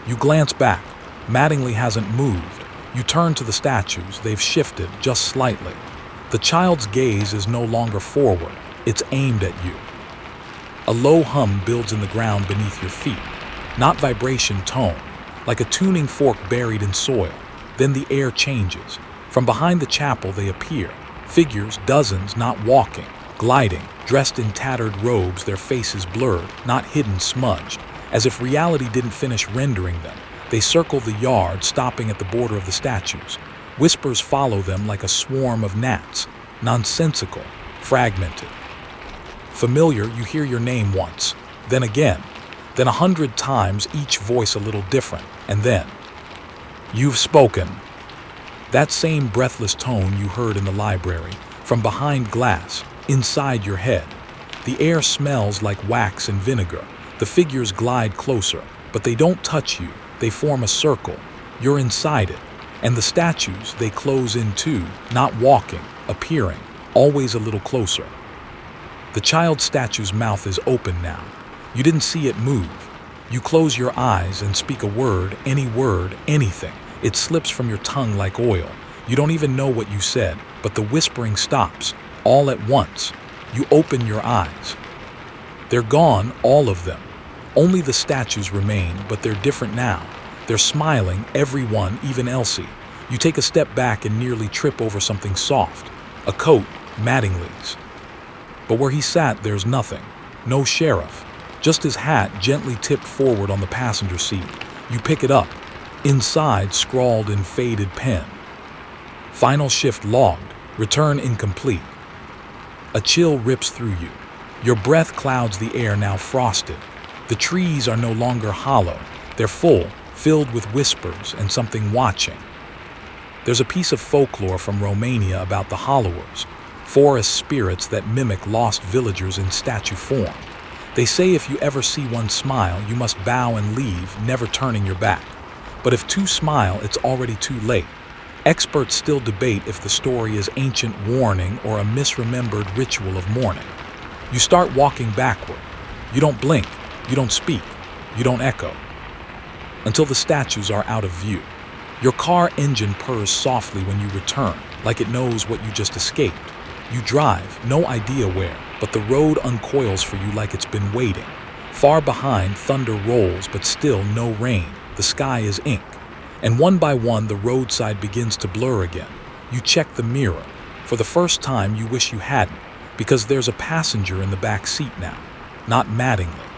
You glance back. Mattingly hasn't moved. You turn to the statues. They've shifted just slightly. The child's gaze is no longer forward. It's aimed at you. A low hum builds in the ground beneath your feet. Not vibration, tone, like a tuning fork buried in soil. Then the air changes. From behind the chapel they appear. Figures, dozens, not walking, gliding, dressed in tattered robes, their faces blurred, not hidden, smudged, as if reality didn't finish rendering them. They circle the yard, stopping at the border of the statues. Whispers follow them like a swarm of gnats, nonsensical, fragmented. Familiar, you hear your name once, then again, then 100 times, each voice a little different, and then, "You've spoken." That same breathless tone you heard in the library, from behind glass, inside your head. The air smells like wax and vinegar. The figures glide closer, but they don't touch you. They form a circle. You're inside it. And the statues, they close in too, not walking, appearing, always a little closer. The child statue's mouth is open now. You didn't see it move. You close your eyes and speak a word, anything. It slips from your tongue like oil. You don't even know what you said, but the whispering stops, all at once. You open your eyes. They're gone, all of them. Only the statues remain, but they're different now. They're smiling, everyone, even Elsie. You take a step back and nearly trip over something soft. A coat, Mattingly's. But where he sat, there's nothing. No sheriff. Just his hat gently tipped forward on the passenger seat. You pick it up. Inside, scrawled in faded pen, "Final shift logged. Return incomplete." A chill rips through you. Your breath clouds the air, now frosted. The trees are no longer hollow. They're full, filled with whispers and something watching. There's a piece of folklore from Romania about the hollowers, forest spirits that mimic lost villagers in statue form. They say if you ever see one smile, you must bow and leave, never turning your back. But if two smile, it's already too late. Experts still debate if the story is ancient warning or a misremembered ritual of mourning. You start walking backward. You don't blink. You don't speak. You don't echo. Until the statues are out of view. Your car engine purrs softly when you return, like it knows what you just escaped. You drive, no idea where, but the road uncoils for you like it's been waiting. Far behind, thunder rolls, but still no rain. The sky is ink. And one by one, the roadside begins to blur again. You check the mirror. For the first time, you wish you hadn't, because there's a passenger in the back seat now. Not Mattingly.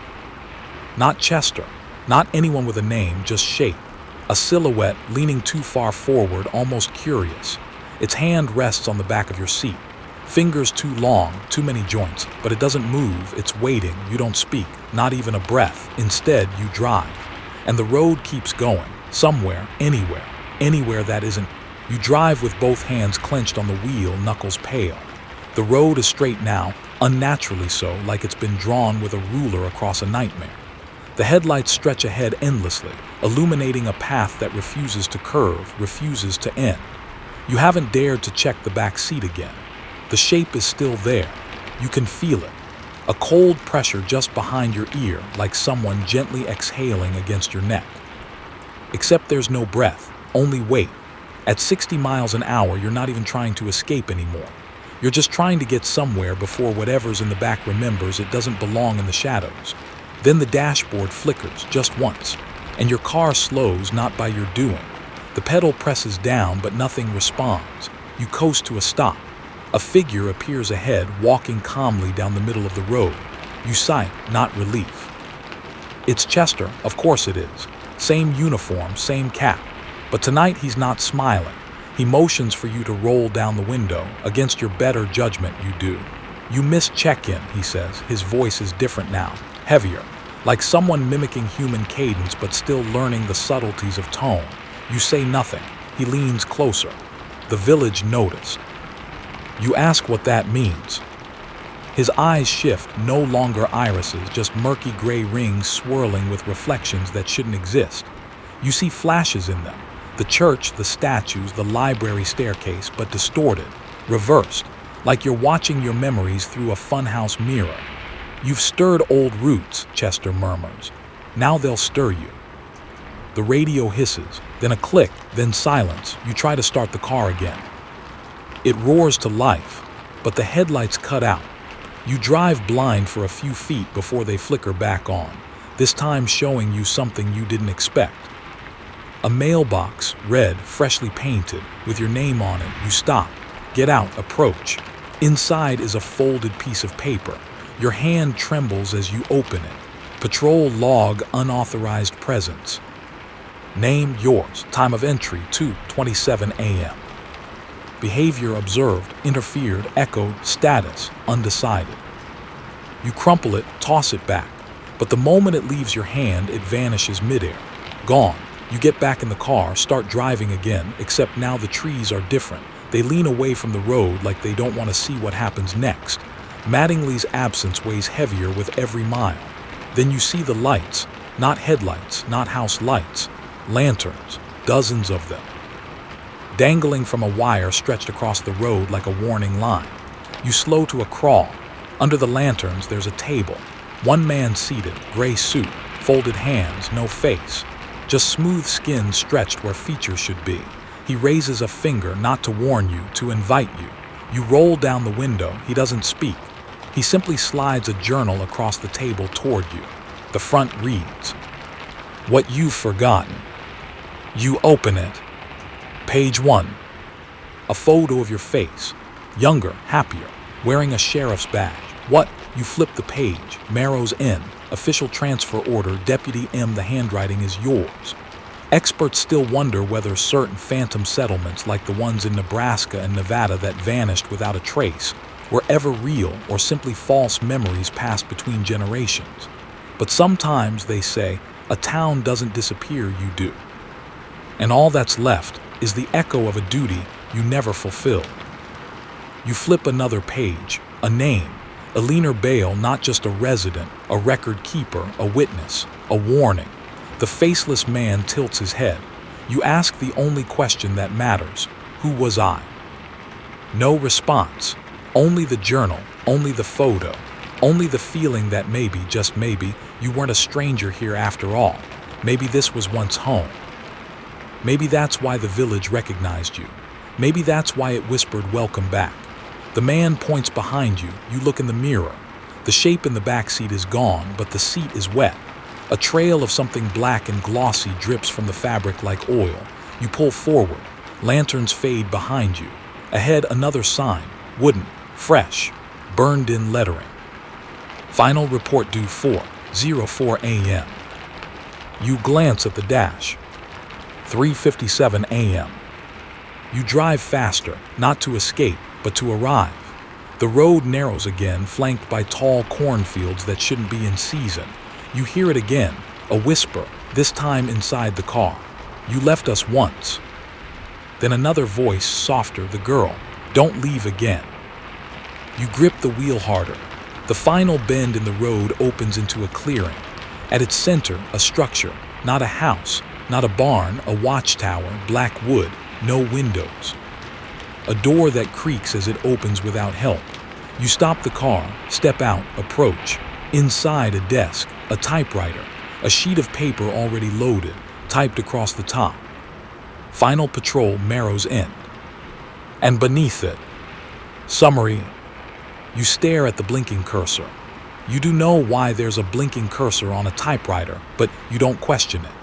Not Chester. Not anyone with a name, just shape. A silhouette leaning too far forward, almost curious. Its hand rests on the back of your seat. Fingers too long, too many joints, but it doesn't move, it's waiting. You don't speak, not even a breath. Instead, you drive. And the road keeps going, somewhere, anywhere that isn't. You drive with both hands clenched on the wheel, knuckles pale. The road is straight now, unnaturally so, like it's been drawn with a ruler across a nightmare. The headlights stretch ahead endlessly, illuminating a path that refuses to curve, refuses to end. You haven't dared to check the back seat again. The shape is still there. You can feel it. A cold pressure just behind your ear, like someone gently exhaling against your neck. Except there's no breath, only weight. At 60 miles an hour, you're not even trying to escape anymore. You're just trying to get somewhere before whatever's in the back remembers it doesn't belong in the shadows. Then the dashboard flickers just once, and your car slows not by your doing. The pedal presses down, but nothing responds. You coast to a stop. A figure appears ahead, walking calmly down the middle of the road. You sigh, not relief. It's Chester, of course it is. Same uniform, same cap. But tonight he's not smiling. He motions for you to roll down the window. Against your better judgment, you do. You missed check-in, he says. His voice is different now, heavier, like someone mimicking human cadence but still learning the subtleties of tone. You say nothing. He leans closer. The village noticed. You ask what that means. His eyes shift, no longer irises, just murky gray rings swirling with reflections that shouldn't exist. You see flashes in them. The church, the statues, the library staircase, but distorted, reversed, like you're watching your memories through a funhouse mirror. You've stirred old roots, Chester murmurs. Now they'll stir you. The radio hisses, then a click, then silence. You try to start the car again. It roars to life, but the headlights cut out. You drive blind for a few feet before they flicker back on, this time showing you something you didn't expect. A mailbox, red, freshly painted, with your name on it. You stop, get out, approach. Inside is a folded piece of paper. Your hand trembles as you open it. Patrol log, unauthorized presence. Name yours. Time of entry 2:27 a.m. Behavior observed, interfered, echoed, status, undecided. You crumple it, toss it back. But the moment it leaves your hand, it vanishes midair. Gone. You get back in the car, start driving again, except now the trees are different. They lean away from the road like they don't want to see what happens next. Mattingly's absence weighs heavier with every mile. Then you see the lights, not headlights, not house lights, lanterns, dozens of them, dangling from a wire stretched across the road like a warning line. You slow to a crawl. Under the lanterns, there's a table. One man seated, gray suit, folded hands, no face. Just smooth skin stretched where features should be. He raises a finger, not to warn you, to invite you. You roll down the window. He doesn't speak. He simply slides a journal across the table toward you. The front reads, "What you've forgotten." You open it. Page 1. A photo of your face. Younger, happier, wearing a sheriff's badge. What? You flip the page. Marrow's End. Official transfer order. Deputy M. The handwriting is yours. Experts still wonder whether certain phantom settlements like the ones in Nebraska and Nevada that vanished without a trace were ever real or simply false memories passed between generations. But sometimes, they say, a town doesn't disappear, you do. And all that's left is the echo of a duty you never fulfilled. You flip another page, a name, Alina Bale, not just a resident, a record keeper, a witness, a warning. The faceless man tilts his head. You ask the only question that matters, who was I? No response, only the journal, only the photo, only the feeling that maybe, just maybe, you weren't a stranger here after all. Maybe this was once home. Maybe that's why the village recognized you. Maybe that's why it whispered welcome back. The man points behind you. You look in the mirror. The shape in the back seat is gone, but the seat is wet. A trail of something black and glossy drips from the fabric like oil. You pull forward. Lanterns fade behind you. Ahead, another sign, wooden, fresh, burned-in lettering. Final report due 4:04 a.m. You glance at the dash. 3:57 a.m. You drive faster, not to escape, but to arrive. The road narrows again, flanked by tall cornfields that shouldn't be in season. You hear it again, a whisper, this time inside the car. You left us once. Then another voice, softer, the girl, don't leave again. You grip the wheel harder. The final bend in the road opens into a clearing. At its center, a structure, not a house, not a barn, a watchtower, black wood, no windows. A door that creaks as it opens without help. You stop the car, step out, approach. Inside, a desk, a typewriter, a sheet of paper already loaded, typed across the top. Final patrol, Marrow's End. And beneath it, summary. You stare at the blinking cursor. You do know why there's a blinking cursor on a typewriter, but you don't question it.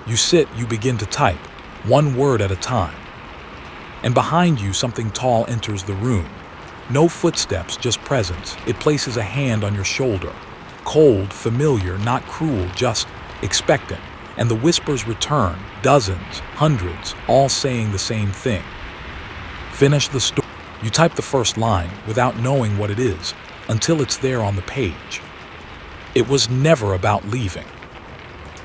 You sit, you begin to type, one word at a time. And behind you, something tall enters the room. No footsteps, just presence. It places a hand on your shoulder. Cold, familiar, not cruel, just expectant. And the whispers return, dozens, hundreds, all saying the same thing. Finish the story. You type the first line without knowing what it is until it's there on the page. It was never about leaving.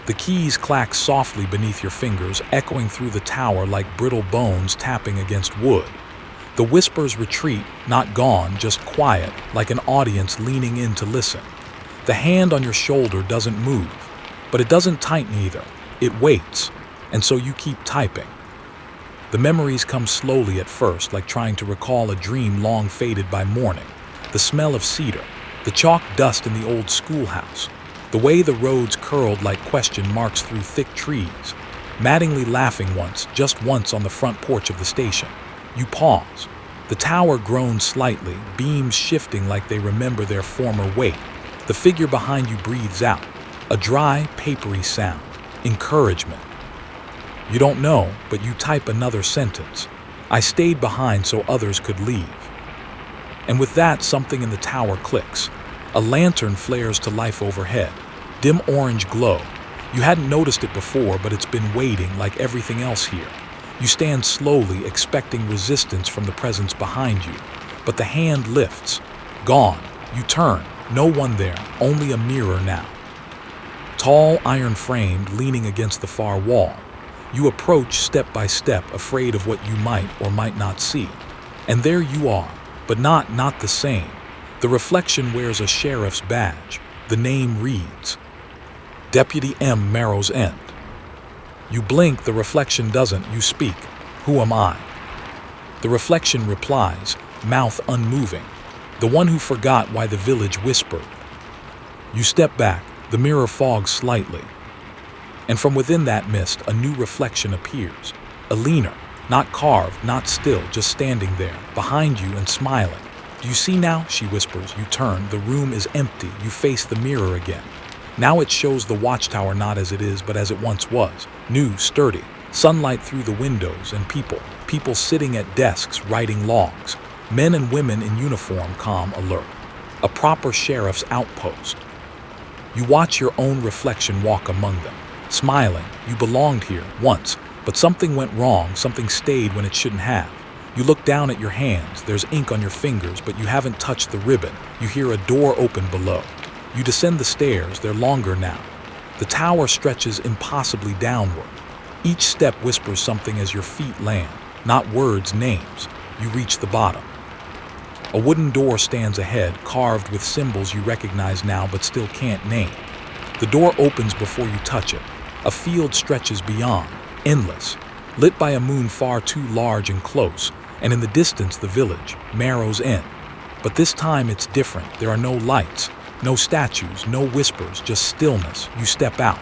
The keys clack softly beneath your fingers, echoing through the tower like brittle bones tapping against wood. The whispers retreat, not gone, just quiet, like an audience leaning in to listen. The hand on your shoulder doesn't move, but it doesn't tighten either. It waits, and so you keep typing. The memories come slowly at first, like trying to recall a dream long faded by morning. The smell of cedar, the chalk dust in the old schoolhouse, the way the roads curled like question marks through thick trees. Maddeningly laughing once, just once on the front porch of the station. You pause. The tower groans slightly, beams shifting like they remember their former weight. The figure behind you breathes out. A dry, papery sound. Encouragement. You don't know, but you type another sentence. I stayed behind so others could leave. And with that, something in the tower clicks. A lantern flares to life overhead. Dim orange glow. You hadn't noticed it before, but it's been waiting like everything else here. You stand slowly, expecting resistance from the presence behind you. But the hand lifts. Gone. You turn. No one there, only a mirror now. Tall, iron-framed, leaning against the far wall. You approach step by step, afraid of what you might or might not see. And there you are, but not the same. The reflection wears a sheriff's badge. The name reads, Deputy M. Marrow's End. You blink, the reflection doesn't. You speak. Who am I? The reflection replies, mouth unmoving. The one who forgot why the village whispered. You step back, the mirror fogs slightly. And from within that mist, a new reflection appears. A leaner, not carved, not still, just standing there, behind you and smiling. Do you see now? She whispers. You turn. The room is empty. You face the mirror again. Now it shows the watchtower not as it is, but as it once was. New, sturdy. Sunlight through the windows and people. People sitting at desks writing logs. Men and women in uniform, calm, alert. A proper sheriff's outpost. You watch your own reflection walk among them. Smiling. You belonged here once, but something went wrong. Something stayed when it shouldn't have. You look down at your hands. There's ink on your fingers, but you haven't touched the ribbon. You hear a door open below. You descend the stairs. They're longer now. The tower stretches impossibly downward. Each step whispers something as your feet land. Not words, names. You reach the bottom. A wooden door stands ahead, carved with symbols you recognize now but still can't name. The door opens before you touch it. A field stretches beyond, endless, lit by a moon far too large and close, and in the distance the village, Marrow's End. But this time it's different. There are no lights, no statues, no whispers, just stillness. You step out.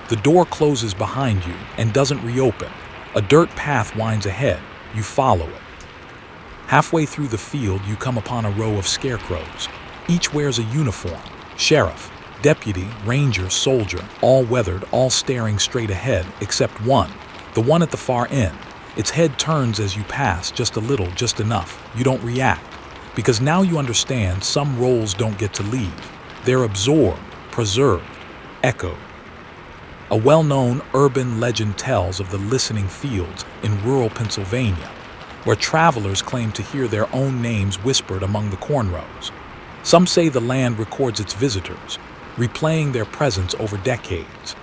The door closes behind you and doesn't reopen. A dirt path winds ahead. You follow it. Halfway through the field, you come upon a row of scarecrows. Each wears a uniform. Sheriff, deputy, ranger, soldier, all weathered, all staring straight ahead, except one. The one at the far end. Its head turns as you pass, just a little, just enough. You don't react. Because now you understand some roles don't get to leave. They're absorbed, preserved, echoed. A well-known urban legend tells of the listening fields in rural Pennsylvania, where travelers claim to hear their own names whispered among the corn rows. Some say the land records its visitors, replaying their presence over decades.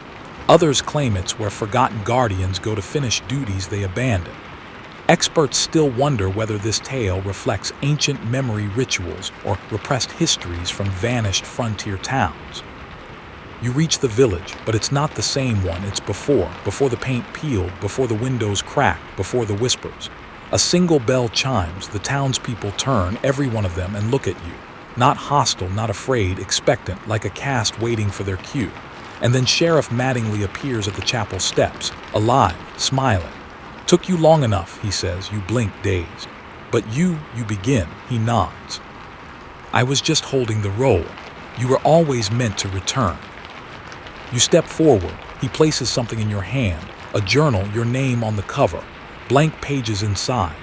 Others claim it's where forgotten guardians go to finish duties they abandoned. Experts still wonder whether this tale reflects ancient memory rituals or repressed histories from vanished frontier towns. You reach the village, but it's not the same one. It's before the paint peeled, before the windows cracked, before the whispers. A single bell chimes. The townspeople turn, every one of them, and look at you. Not hostile, not afraid, expectant, like a cast waiting for their cue. And then Sheriff Mattingly appears at the chapel steps, alive, smiling. Took you long enough, he says. You blink, dazed. But you begin. He nods. I was just holding the role. You were always meant to return. You step forward. He places something in your hand, a journal, your name on the cover, blank pages inside.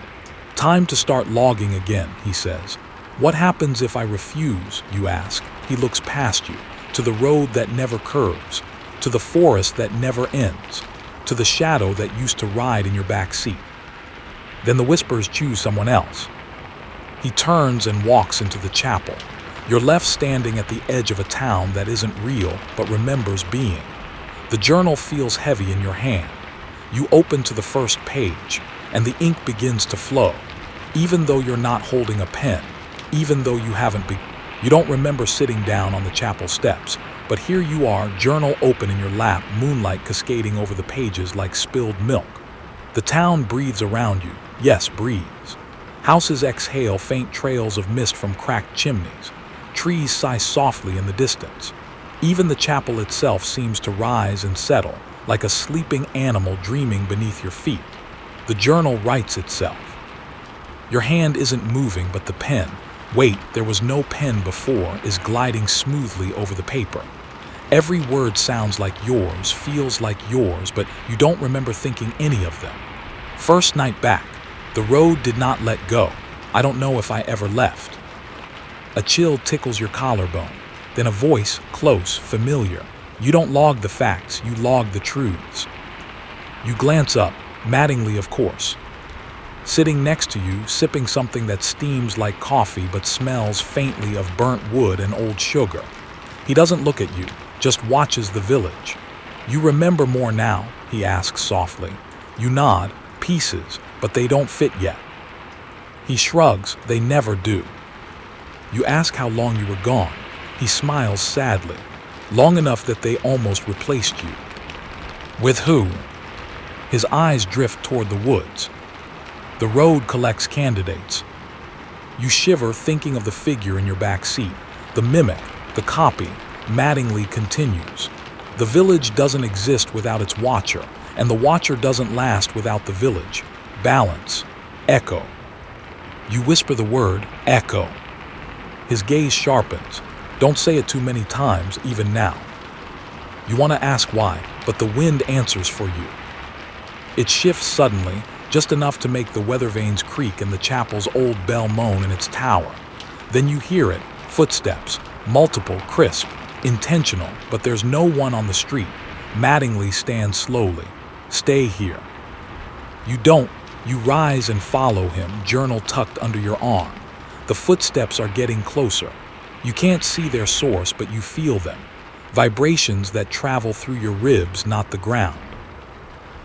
Time to start logging again, he says. What happens if I refuse, you ask. He looks past you. to the road that never curves, to the forest that never ends, to the shadow that used to ride in your back seat. Then the whispers choose someone else. He turns and walks into the chapel. You're left standing at the edge of a town that isn't real but remembers being. The journal feels heavy in your hand. You open to the first page, and the ink begins to flow. Even though you're not holding a pen, even though you don't remember sitting down on the chapel steps, but here you are, journal open in your lap, moonlight cascading over the pages like spilled milk. The town breathes around you. Yes, breathes. Houses exhale faint trails of mist from cracked chimneys. Trees sigh softly in the distance. Even the chapel itself seems to rise and settle, like a sleeping animal dreaming beneath your feet. The journal writes itself. Your hand isn't moving, but the pen, wait, there was no pen before, is gliding smoothly over the paper. Every word sounds like yours, feels like yours, but you don't remember thinking any of them. First night back, the road did not let go. I don't know if I ever left. A chill tickles your collarbone, then a voice, close, familiar. You don't log the facts, you log the truths. You glance up, Mattingly of course. Sitting next to you, sipping something that steams like coffee but smells faintly of burnt wood and old sugar. He doesn't look at you, just watches the village. You remember more now, he asks softly. You nod, pieces, but they don't fit yet. He shrugs, they never do. You ask how long you were gone. He smiles sadly. Long enough that they almost replaced you. With who? His eyes drift toward the woods. The road collects candidates. You shiver thinking of the figure in your back seat. The mimic, the copy. Mattingly continues. The village doesn't exist without its watcher, and the watcher doesn't last without the village. Balance. Echo. You whisper the word, echo. His gaze sharpens. Don't say it too many times, even now. You want to ask why, but the wind answers for you. It shifts suddenly, just enough to make the weather vanes creak and the chapel's old bell moan in its tower. Then you hear it, footsteps, multiple, crisp, intentional, but there's no one on the street. Mattingly stands slowly. Stay here. You don't. You rise and follow him, journal tucked under your arm. The footsteps are getting closer. You can't see their source, but you feel them. Vibrations that travel through your ribs, not the ground.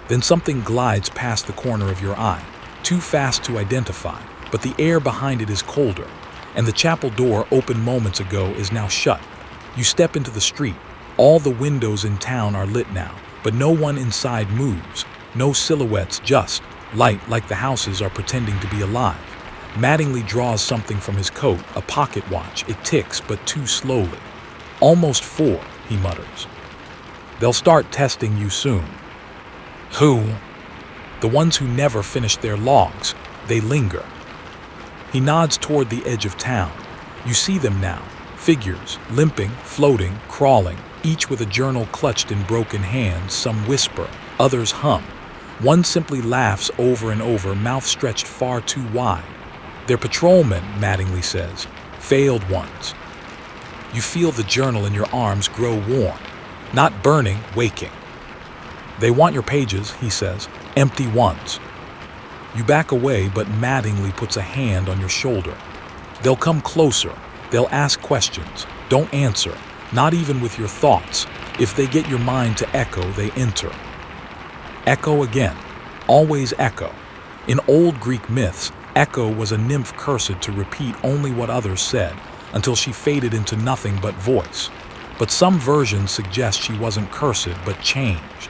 Then something glides past the corner of your eye, too fast to identify, but the air behind it is colder, and the chapel door, open moments ago, is now shut. You step into the street. All the windows in town are lit now, but no one inside moves. No silhouettes, just light, like the houses are pretending to be alive. Mattingly draws something from his coat, a pocket watch. It ticks, but too slowly. Almost 4, he mutters. They'll start testing you soon. Who? The ones who never finish their logs. They linger. He nods toward the edge of town. You see them now. Figures, limping, floating, crawling, each with a journal clutched in broken hands. Some whisper, others hum. One simply laughs over and over, mouth stretched far too wide. They're patrolmen, Mattingly says. Failed ones. You feel the journal in your arms grow warm. Not burning, waking. They want your pages, he says. Empty ones. You back away, but Mattingly puts a hand on your shoulder. They'll come closer. They'll ask questions. Don't answer, not even with your thoughts. If they get your mind to echo, they enter. Echo again. Always echo. In old Greek myths, Echo was a nymph cursed to repeat only what others said, until she faded into nothing but voice. But some versions suggest she wasn't cursed, but changed.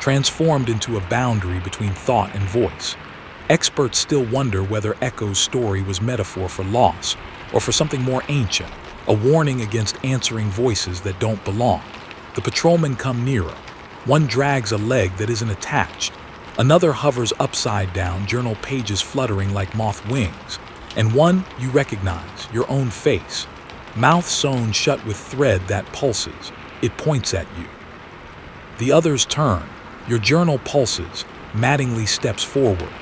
Transformed into a boundary between thought and voice. Experts still wonder whether Echo's story was metaphor for loss, or for something more ancient, a warning against answering voices that don't belong. The patrolmen come nearer. One drags a leg that isn't attached. Another hovers upside down, journal pages fluttering like moth wings. And one you recognize, your own face. Mouth sewn shut with thread that pulses. It points at you. The others turn. Your journal pulses. Mattingly steps forward.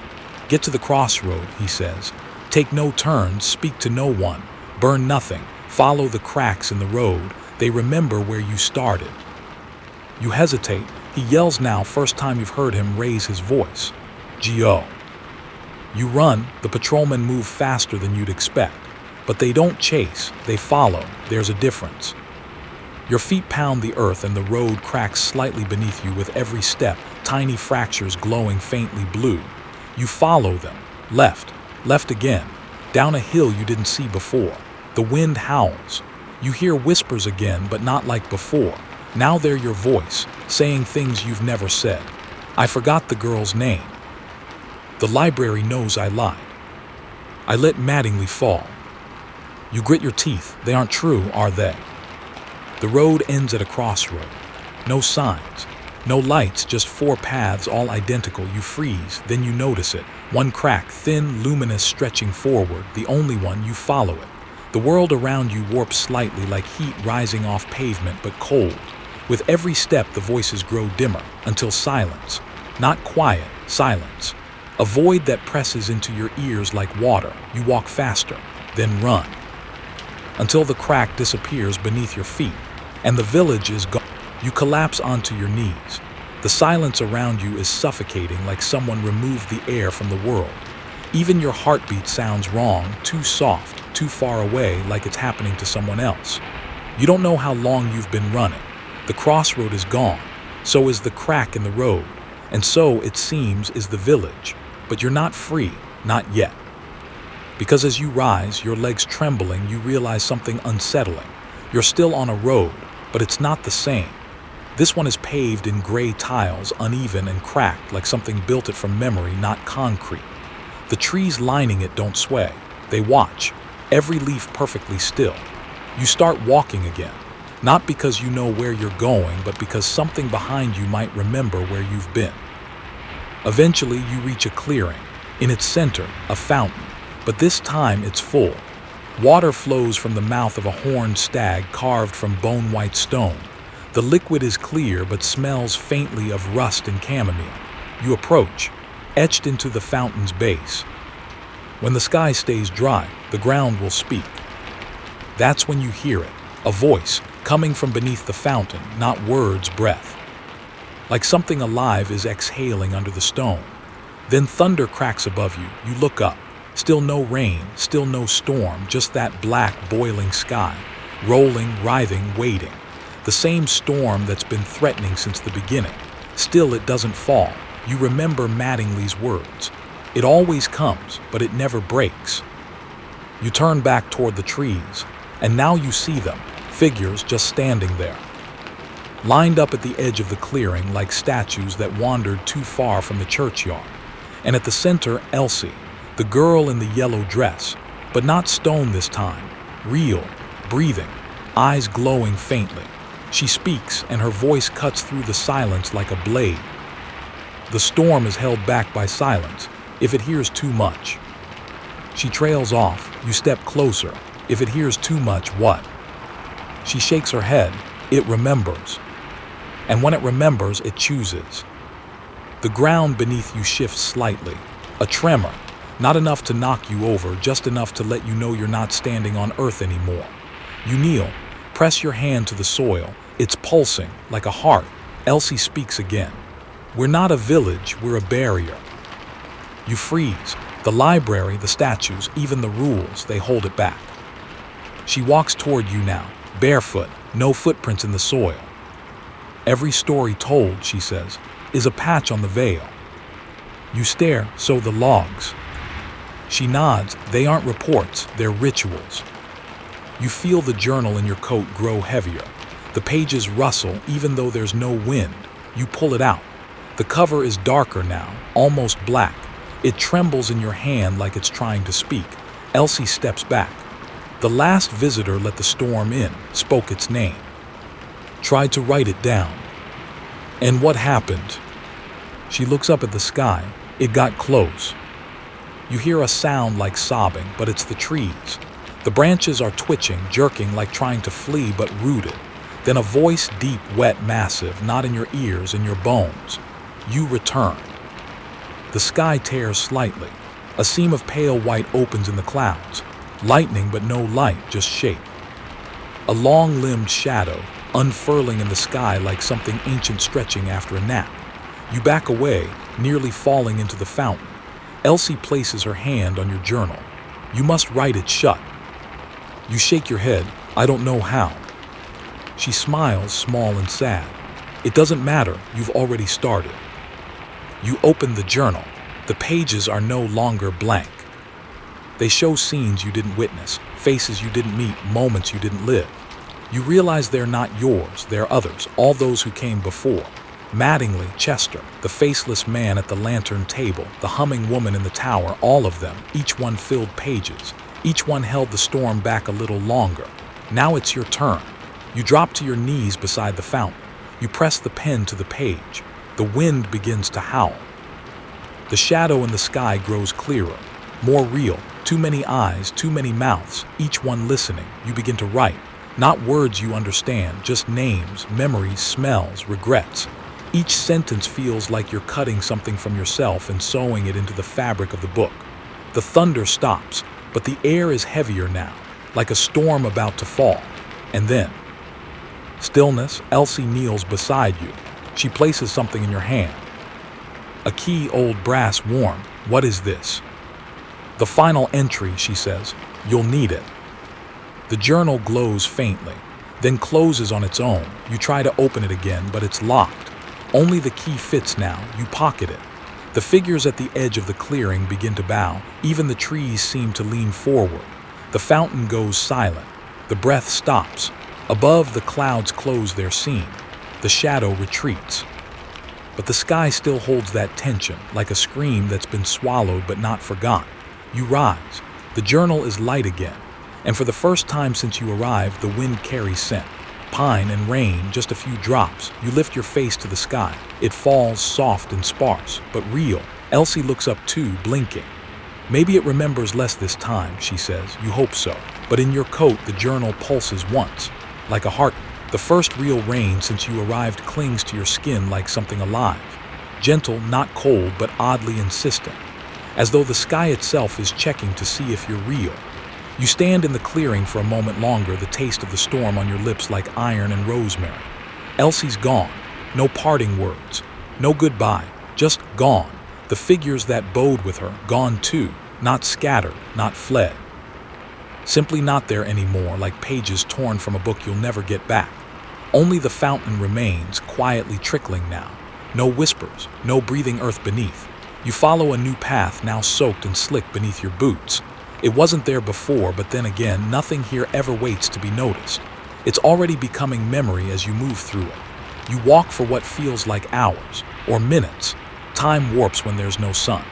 Get to the crossroad, he says. Take no turns, speak to no one. Burn nothing. Follow the cracks in the road. They remember where you started. You hesitate. He yells now, first time you've heard him raise his voice. G.O. You run. The patrolmen move faster than you'd expect. But they don't chase, they follow. There's a difference. Your feet pound the earth and the road cracks slightly beneath you with every step, tiny fractures glowing faintly blue. You follow them. Left. Left again. Down a hill you didn't see before. The wind howls. You hear whispers again, but not like before. Now they're your voice, saying things you've never said. I forgot the girl's name. The library knows I lied. I let Mattingly fall. You grit your teeth. They aren't true, are they? The road ends at a crossroad. No signs. No lights, just 4 paths, all identical. You freeze, then you notice it. One crack, thin, luminous, stretching forward. The only one. You follow it. The world around you warps slightly, like heat rising off pavement, but cold. With every step, the voices grow dimmer, until silence. Not quiet, silence. A void that presses into your ears like water. You walk faster, then run. Until the crack disappears beneath your feet, and the village is gone. You collapse onto your knees. The silence around you is suffocating, like someone removed the air from the world. Even your heartbeat sounds wrong, too soft, too far away, like it's happening to someone else. You don't know how long you've been running. The crossroad is gone. So is the crack in the road. And so, it seems, is the village. But you're not free, not yet. Because as you rise, your legs trembling, you realize something unsettling. You're still on a road, but it's not the same. This one is paved in gray tiles, uneven and cracked, like something built it from memory, not concrete. The trees lining it don't sway. They watch, every leaf perfectly still. You start walking again, not because you know where you're going, but because something behind you might remember where you've been. Eventually, you reach a clearing. In its center, a fountain, but this time it's full. Water flows from the mouth of a horned stag carved from bone-white stone. The liquid is clear but smells faintly of rust and chamomile. You approach, etched into the fountain's base. When the sky stays dry, the ground will speak. That's when you hear it, a voice coming from beneath the fountain, not words, breath. Like something alive is exhaling under the stone. Then thunder cracks above you. You look up. Still no rain, still no storm, just that black, boiling sky. Rolling, writhing, waiting. The same storm that's been threatening since the beginning. Still it doesn't fall. You remember Mattingly's words. It always comes, but it never breaks. You turn back toward the trees, and now you see them, figures just standing there. Lined up at the edge of the clearing like statues that wandered too far from the churchyard. And at the center, Elsie, the girl in the yellow dress, but not stone this time, real, breathing, eyes glowing faintly. She speaks, and her voice cuts through the silence like a blade. The storm is held back by silence, if it hears too much. She trails off. You step closer. If it hears too much, what? She shakes her head. It remembers. And when it remembers, it chooses. The ground beneath you shifts slightly. A tremor. Not enough to knock you over, just enough to let you know you're not standing on earth anymore. You kneel, press your hand to the soil. It's pulsing, like a heart. Elsie speaks again. We're not a village, we're a barrier. You freeze. The library, the statues, even the rules, they hold it back. She walks toward you now, barefoot, no footprints in the soil. Every story told, she says, is a patch on the veil. You stare, so the logs. She nods. They aren't reports, they're rituals. You feel the journal in your coat grow heavier. The pages rustle, even though there's no wind. You pull it out. The cover is darker now, almost black. It trembles in your hand like it's trying to speak. Elsie steps back. The last visitor let the storm in, spoke its name. Tried to write it down. And what happened? She looks up at the sky. It got close. You hear a sound like sobbing, but it's the trees. The branches are twitching, jerking like trying to flee, but rooted. Then a voice, deep, wet, massive, not in your ears, in your bones. You return. The sky tears slightly. A seam of pale white opens in the clouds. Lightning, but no light, just shape. A long-limbed shadow, unfurling in the sky like something ancient stretching after a nap. You back away, nearly falling into the fountain. Elsie places her hand on your journal. You must write it shut. You shake your head. I don't know how. She smiles, small and sad. It doesn't matter, you've already started. You open the journal. The pages are no longer blank. They show scenes you didn't witness, faces you didn't meet, moments you didn't live. You realize they're not yours, they're others, all those who came before. Mattingly, Chester, the faceless man at the lantern table, the humming woman in the tower, all of them, each one filled pages. Each one held the storm back a little longer. Now it's your turn. You drop to your knees beside the fountain. You press the pen to the page. The wind begins to howl. The shadow in the sky grows clearer, more real. Too many eyes, too many mouths, each one listening. You begin to write. Not words you understand, just names, memories, smells, regrets. Each sentence feels like you're cutting something from yourself and sewing it into the fabric of the book. The thunder stops, but the air is heavier now, like a storm about to fall. And then, stillness. Elsie kneels beside you. She places something in your hand. A key, old brass, warm. What is this? The final entry, she says. You'll need it. The journal glows faintly, then closes on its own. You try to open it again, but it's locked. Only the key fits now. You pocket it. The figures at the edge of the clearing begin to bow. Even the trees seem to lean forward. The fountain goes silent. The breath stops. Above, the clouds close their scene. The shadow retreats. But the sky still holds that tension, like a scream that's been swallowed but not forgotten. You rise. The journal is light again. And for the first time since you arrived, the wind carries scent. Pine and rain, just a few drops. You lift your face to the sky. It falls soft and sparse, but real. Elsie looks up too, blinking. Maybe it remembers less this time, she says. You hope so. But in your coat, the journal pulses once, like a heart. The first real rain since you arrived clings to your skin like something alive. Gentle, not cold, but oddly insistent. As though the sky itself is checking to see if you're real. You stand in the clearing for a moment longer, the taste of the storm on your lips like iron and rosemary. Elsie's gone. No parting words. No goodbye. Just gone. The figures that bode with her, gone too. Not scattered, not fled. Simply not there anymore, like pages torn from a book you'll never get back. Only the fountain remains, quietly trickling now. No whispers, no breathing earth beneath. You follow a new path, now soaked and slick beneath your boots. It wasn't there before, but then again, nothing here ever waits to be noticed. It's already becoming memory as you move through it. You walk for what feels like hours, or minutes. Time warps when there's no sun.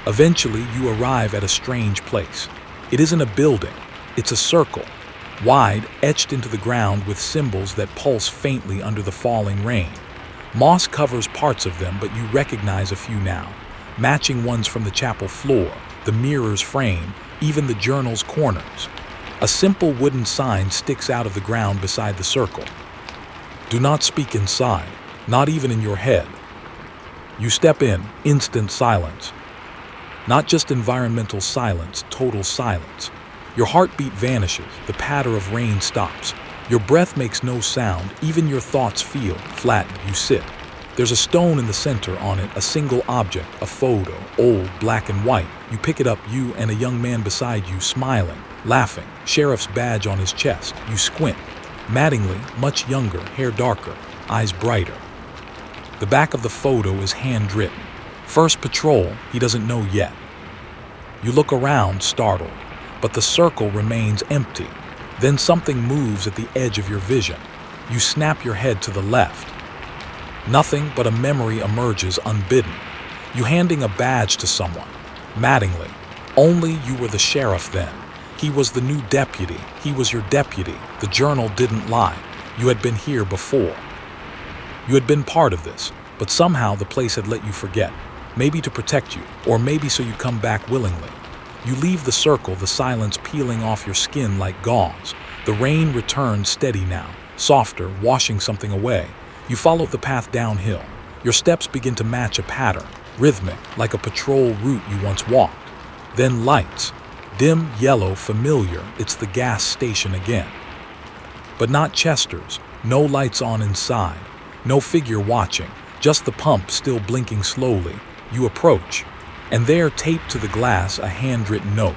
Eventually, you arrive at a strange place. It isn't a building, it's a circle. Wide, etched into the ground with symbols that pulse faintly under the falling rain. Moss covers parts of them, but you recognize a few now. Matching ones from the chapel floor, the mirror's frame, even the journal's corners. A simple wooden sign sticks out of the ground beside the circle. Do not speak inside, not even in your head. You step in, instant silence. Not just environmental silence, total silence. Your heartbeat vanishes, the patter of rain stops. Your breath makes no sound, even your thoughts feel flattened. You sit. There's a stone in the center, on it, a single object, a photo, old, black and white. You pick it up, you and a young man beside you, smiling, laughing, sheriff's badge on his chest. You squint. Mattingly, much younger, hair darker, eyes brighter. The back of the photo is handwritten. First patrol, he doesn't know yet. You look around, startled, but the circle remains empty. Then something moves at the edge of your vision. You snap your head to the left. Nothing but a memory emerges unbidden. You handing a badge to someone. Mattingly. Only you were the sheriff then. He was the new deputy. He was your deputy. The journal didn't lie. You had been here before. You had been part of this, but somehow the place had let you forget. Maybe to protect you, or maybe so you'd come back willingly. You leave the circle, the silence peeling off your skin like gauze. The rain returns steady now, softer, washing something away. You follow the path downhill. Your steps begin to match a pattern, rhythmic, like a patrol route you once walked. Then lights. Dim, yellow, familiar. It's the gas station again. but not Chester's. No lights on inside, no figure watching, just the pump still blinking slowly. You approach, and there, taped to the glass, a handwritten note.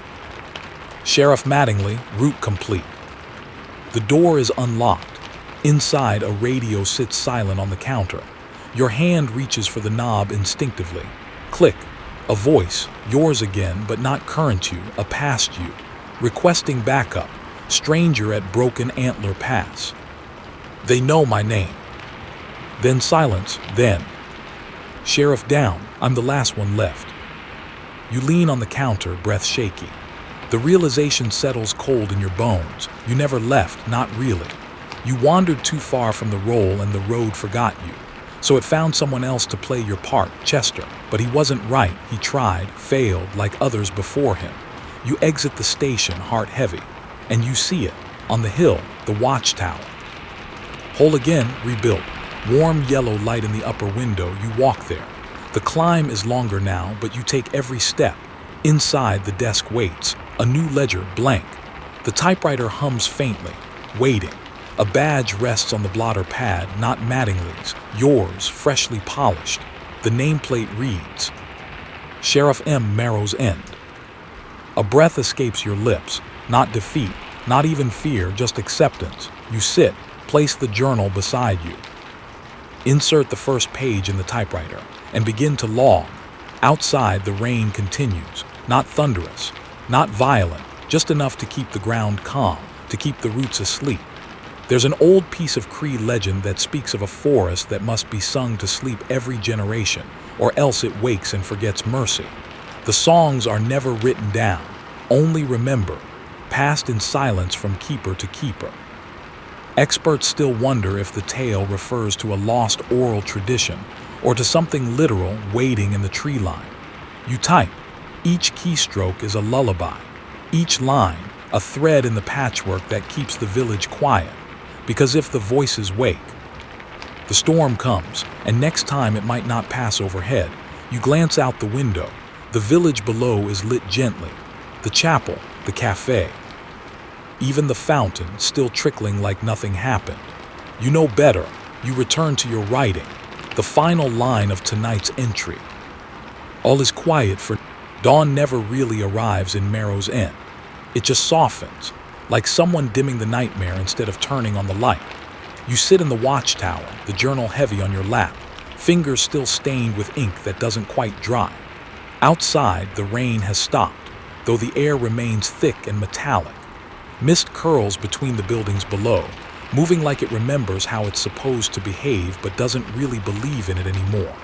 Sheriff Mattingly, route complete. The door is unlocked. Inside, a radio sits silent on the counter. Your hand reaches for the knob instinctively. Click. A voice, yours again, but not current you, a past you, requesting backup. Stranger at Broken Antler Pass. They know my name. Then silence, then. Sheriff down, I'm the last one left. You lean on the counter, breath shaky. The realization settles cold in your bones. You never left, not really. You wandered too far from the role and the road forgot you. So it found someone else to play your part, Chester. But he wasn't right. He tried, failed, like others before him. You exit the station, heart heavy. And you see it, on the hill, the watchtower. Whole again, rebuilt. Warm yellow light in the upper window, you walk there. The climb is longer now, but you take every step. Inside, the desk waits. A new ledger, blank. The typewriter hums faintly, waiting. A badge rests on the blotter pad, not Mattingly's, yours, freshly polished. The nameplate reads, Sheriff M. Marrow's End. A breath escapes your lips, not defeat, not even fear, just acceptance. You sit, place the journal beside you. Insert the first page in the typewriter, and begin to log. Outside, the rain continues, not thunderous, not violent, just enough to keep the ground calm, to keep the roots asleep. There's an old piece of Cree legend that speaks of a forest that must be sung to sleep every generation, or else it wakes and forgets mercy. The songs are never written down, only remembered, passed in silence from keeper to keeper. Experts still wonder if the tale refers to a lost oral tradition or to something literal waiting in the tree line. You type. Each keystroke is a lullaby. Each line, a thread in the patchwork that keeps the village quiet. Because if the voices wake, the storm comes, and next time it might not pass overhead. You glance out the window. The village below is lit gently. The chapel, the cafe. Even the fountain still trickling like nothing happened. You know better. You return to your writing. The final line of tonight's entry. All is quiet for dawn never really arrives in Marrow's End. It just softens, like someone dimming the nightmare instead of turning on the light. You sit in the watchtower, the journal heavy on your lap, fingers still stained with ink that doesn't quite dry. Outside, the rain has stopped, though the air remains thick and metallic. Mist curls between the buildings below, moving like it remembers how it's supposed to behave but doesn't really believe in it anymore.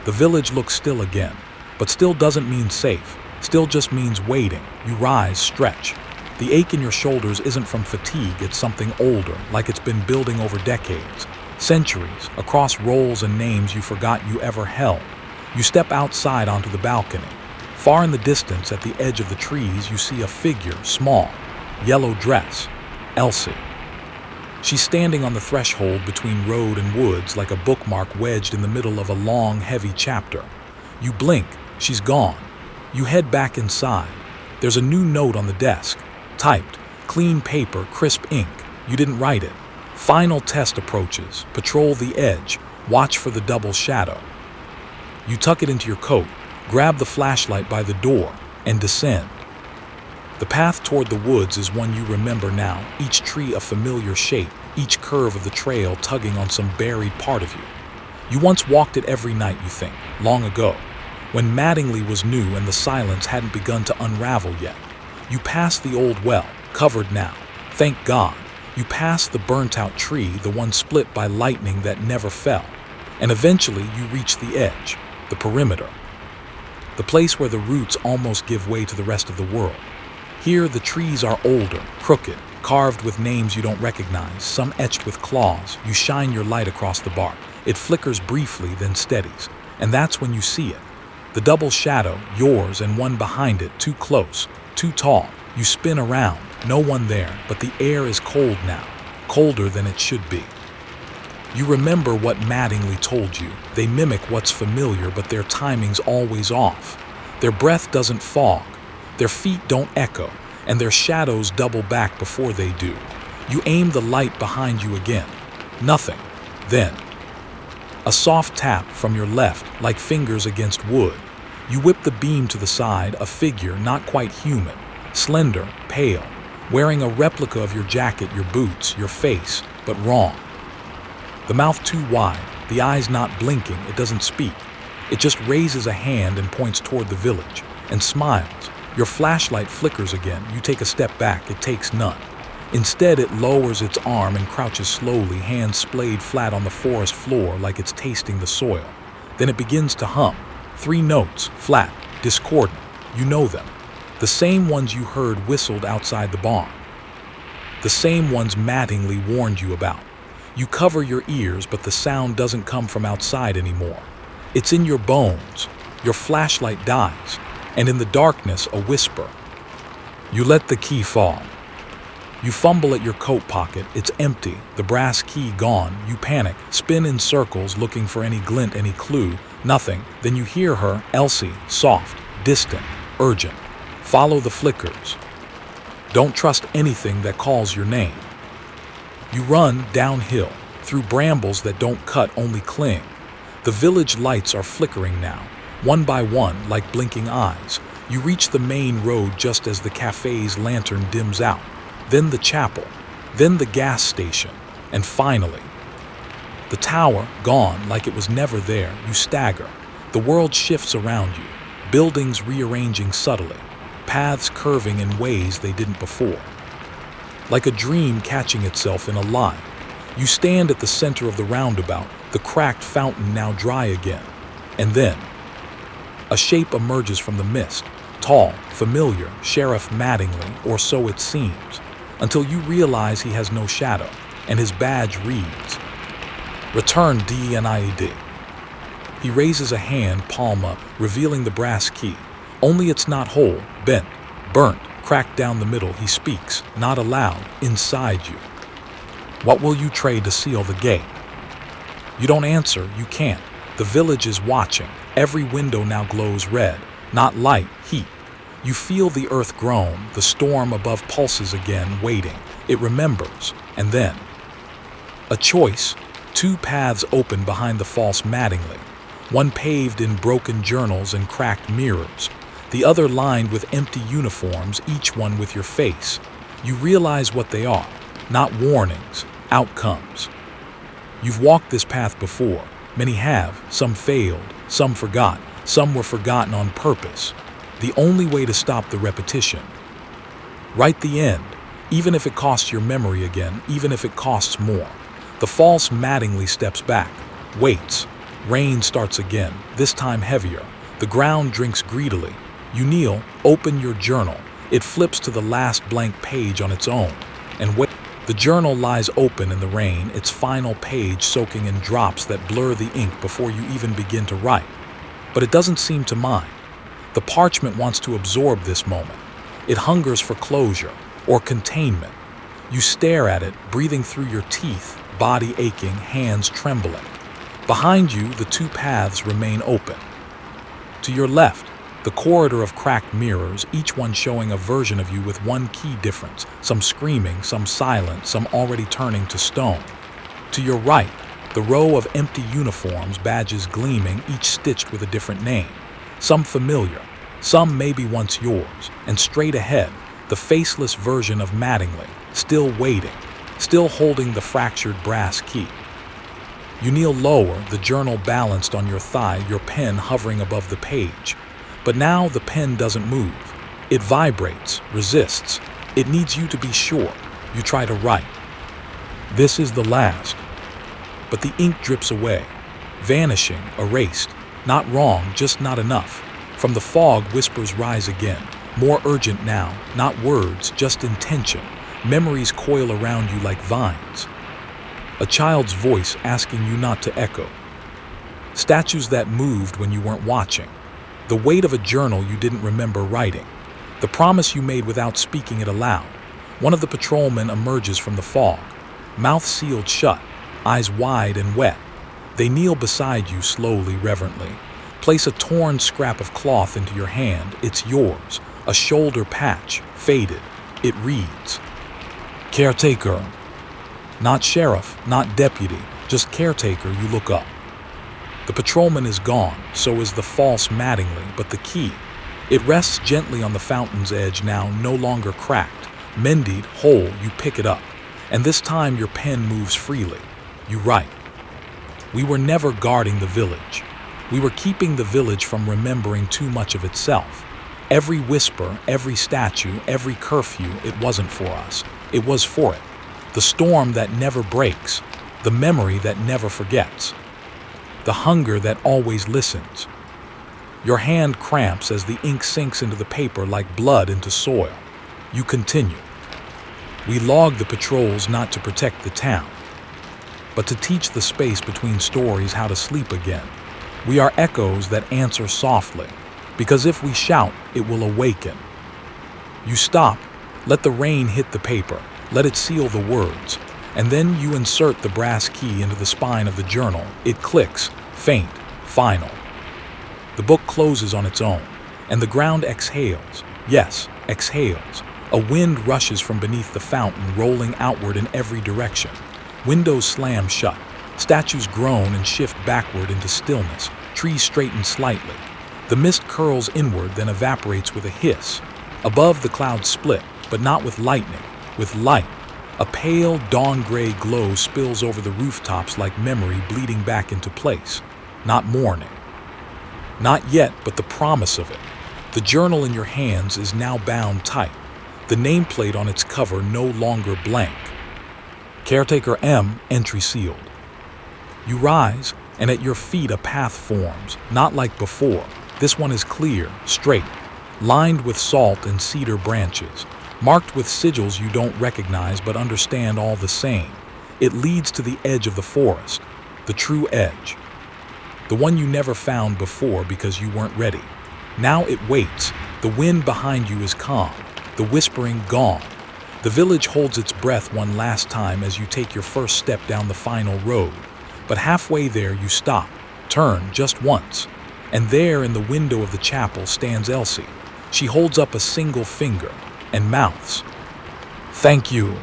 The village looks still again, but still doesn't mean safe, still just means waiting. You rise, stretch. The ache in your shoulders isn't from fatigue, it's something older, like it's been building over decades, centuries, across roles and names you forgot you ever held. You step outside onto the balcony. Far in the distance, at the edge of the trees, you see a figure, small, yellow dress, Elsie. She's standing on the threshold between road and woods like a bookmark wedged in the middle of a long, heavy chapter. You blink, she's gone. You head back inside. There's a new note on the desk, typed, clean paper, crisp ink. You didn't write it. Final test approaches. Patrol the edge. Watch for the double shadow. You tuck it into your coat, grab the flashlight by the door, and descend. The path toward the woods is one you remember now, each tree a familiar shape, each curve of the trail tugging on some buried part of you. You once walked it every night, you think, long ago, when Mattingly was new and the silence hadn't begun to unravel yet. You pass the old well, covered now, thank God. You pass the burnt-out tree, the one split by lightning that never fell. And eventually you reach the edge, the perimeter. The place where the roots almost give way to the rest of the world. Here the trees are older, crooked, carved with names you don't recognize, some etched with claws. You shine your light across the bark. It flickers briefly, then steadies. And that's when you see it. The double shadow, yours and one behind it, too close, too tall. You spin around, no one there, but the air is cold now, colder than it should be. You remember what Mattingly told you. They mimic what's familiar, but their timing's always off. Their breath doesn't fog. Their feet don't echo, and their shadows double back before they do. You aim the light behind you again. Nothing. Then, a soft tap from your left, like fingers against wood. You whip the beam to the side, a figure not quite human, slender, pale, wearing a replica of your jacket, your boots, your face, but wrong. The mouth too wide, the eyes not blinking, it doesn't speak. It just raises a hand and points toward the village, and smiles. Your flashlight flickers again. You take a step back, it takes none. Instead, it lowers its arm and crouches slowly, hands splayed flat on the forest floor like it's tasting the soil. Then it begins to hum. 3 notes, flat, discordant. You know them. The same ones you heard whistled outside the barn. The same ones Mattingly warned you about. You cover your ears, but the sound doesn't come from outside anymore. It's in your bones. Your flashlight dies, and in the darkness, a whisper. You let the key fall. You fumble at your coat pocket. It's empty, the brass key gone. You panic, spin in circles looking for any glint, any clue. Nothing. Then you hear her, Elsie, soft, distant, urgent. Follow the flickers. Don't trust anything that calls your name. You run downhill, through brambles that don't cut, only cling. The village lights are flickering now, one by one, like blinking eyes. You reach the main road just as the cafe's lantern dims out. Then the chapel, then the gas station, and finally, the tower, gone like it was never there. You stagger. The world shifts around you, buildings rearranging subtly, paths curving in ways they didn't before. Like a dream catching itself in a lie. You stand at the center of the roundabout, the cracked fountain now dry again. And then, a shape emerges from the mist, tall, familiar, Sheriff Mattingly, or so it seems, until you realize he has no shadow, and his badge reads, Return DNIED. He raises a hand, palm up, revealing the brass key. Only it's not whole, bent, burnt, cracked down the middle. He speaks, not aloud, inside you. What will you trade to seal the gate? You don't answer, you can't. The village is watching. Every window now glows red, not light, heat. You feel the earth groan, the storm above pulses again, waiting. It remembers, and then, a choice. 2 paths open behind the false Mattingly, one paved in broken journals and cracked mirrors, the other lined with empty uniforms, each one with your face. You realize what they are, not warnings, outcomes. You've walked this path before. Many have, some failed, some forgot, some were forgotten on purpose. The only way to stop the repetition. Write the end, even if it costs your memory again, even if it costs more. The false Mattingly steps back, waits. Rain starts again, this time heavier. The ground drinks greedily. You kneel, open your journal. It flips to the last blank page on its own, and wait. The journal lies open in the rain, its final page soaking in drops that blur the ink before you even begin to write. But it doesn't seem to mind. The parchment wants to absorb this moment. It hungers for closure or containment. You stare at it, breathing through your teeth, body aching, hands trembling. Behind you, the 2 paths remain open. To your left, the corridor of cracked mirrors, each one showing a version of you with one key difference, some screaming, some silent, some already turning to stone. To your right, the row of empty uniforms, badges gleaming, each stitched with a different name. Some familiar, some maybe once yours, and straight ahead, the faceless version of Mattingly, still waiting, still holding the fractured brass key. You kneel lower, the journal balanced on your thigh, your pen hovering above the page. But now the pen doesn't move. It vibrates, resists. It needs you to be sure. You try to write. This is the last. But the ink drips away, vanishing, erased. Not wrong, just not enough. From the fog, whispers rise again, more urgent now, not words, just intention. Memories coil around you like vines. A child's voice asking you not to echo. Statues that moved when you weren't watching. The weight of a journal you didn't remember writing. The promise you made without speaking it aloud. One of the patrolmen emerges from the fog, mouth sealed shut, eyes wide and wet. They kneel beside you slowly, reverently. Place a torn scrap of cloth into your hand. It's yours. A shoulder patch, faded. It reads, Caretaker. Not sheriff, not deputy, just caretaker. You look up. The patrolman is gone, so is the false Mattingly, but the key. It rests gently on the fountain's edge now, no longer cracked. Mended, whole, you pick it up. And this time your pen moves freely. You write. We were never guarding the village. We were keeping the village from remembering too much of itself. Every whisper, every statue, every curfew, it wasn't for us. It was for it. The storm that never breaks. The memory that never forgets. The hunger that always listens. Your hand cramps as the ink sinks into the paper like blood into soil. You continue. We log the patrols not to protect the town, but to teach the space between stories how to sleep again. We are echoes that answer softly, because if we shout, it will awaken. You stop, let the rain hit the paper, let it seal the words, and then you insert the brass key into the spine of the journal. It clicks, faint, final. The book closes on its own, and the ground exhales. Yes, exhales. A wind rushes from beneath the fountain, rolling outward in every direction. Windows slam shut. Statues groan and shift backward into stillness. Trees straighten slightly. The mist curls inward, then evaporates with a hiss. Above, the clouds split, but not with lightning, with light. A pale, dawn-gray glow spills over the rooftops like memory bleeding back into place. Not mourning. Not yet, but the promise of it. The journal in your hands is now bound tight. The nameplate on its cover no longer blank. Caretaker M, entry sealed. You rise, and at your feet a path forms, not like before. This one is clear, straight, lined with salt and cedar branches, marked with sigils you don't recognize but understand all the same. It leads to the edge of the forest, the true edge. The one you never found before because you weren't ready. Now it waits. The wind behind you is calm, the whispering gone. The village holds its breath one last time as you take your first step down the final road. But halfway there you stop, turn just once. And there in the window of the chapel stands Elsie. She holds up a single finger and mouths, "Thank you."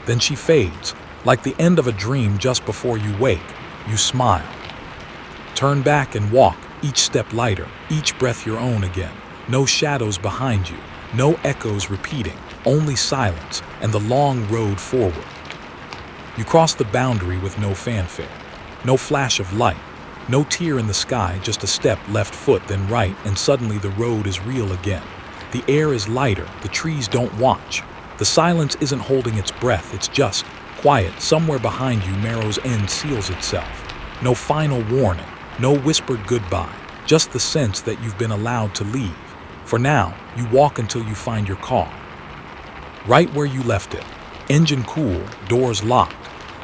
Then she fades, like the end of a dream just before you wake. You smile. Turn back and walk, each step lighter, each breath your own again. No shadows behind you, no echoes repeating, only silence and the long road forward. You cross the boundary with no fanfare, no flash of light, no tear in the sky, just a step, left foot, then right, and suddenly the road is real again. The air is lighter, the trees don't watch. The silence isn't holding its breath, it's just quiet. Somewhere behind you, Marrow's End seals itself. No final warning, no whispered goodbye, just the sense that you've been allowed to leave. For now, you walk until you find your car. Right where you left it. Engine cool, doors locked.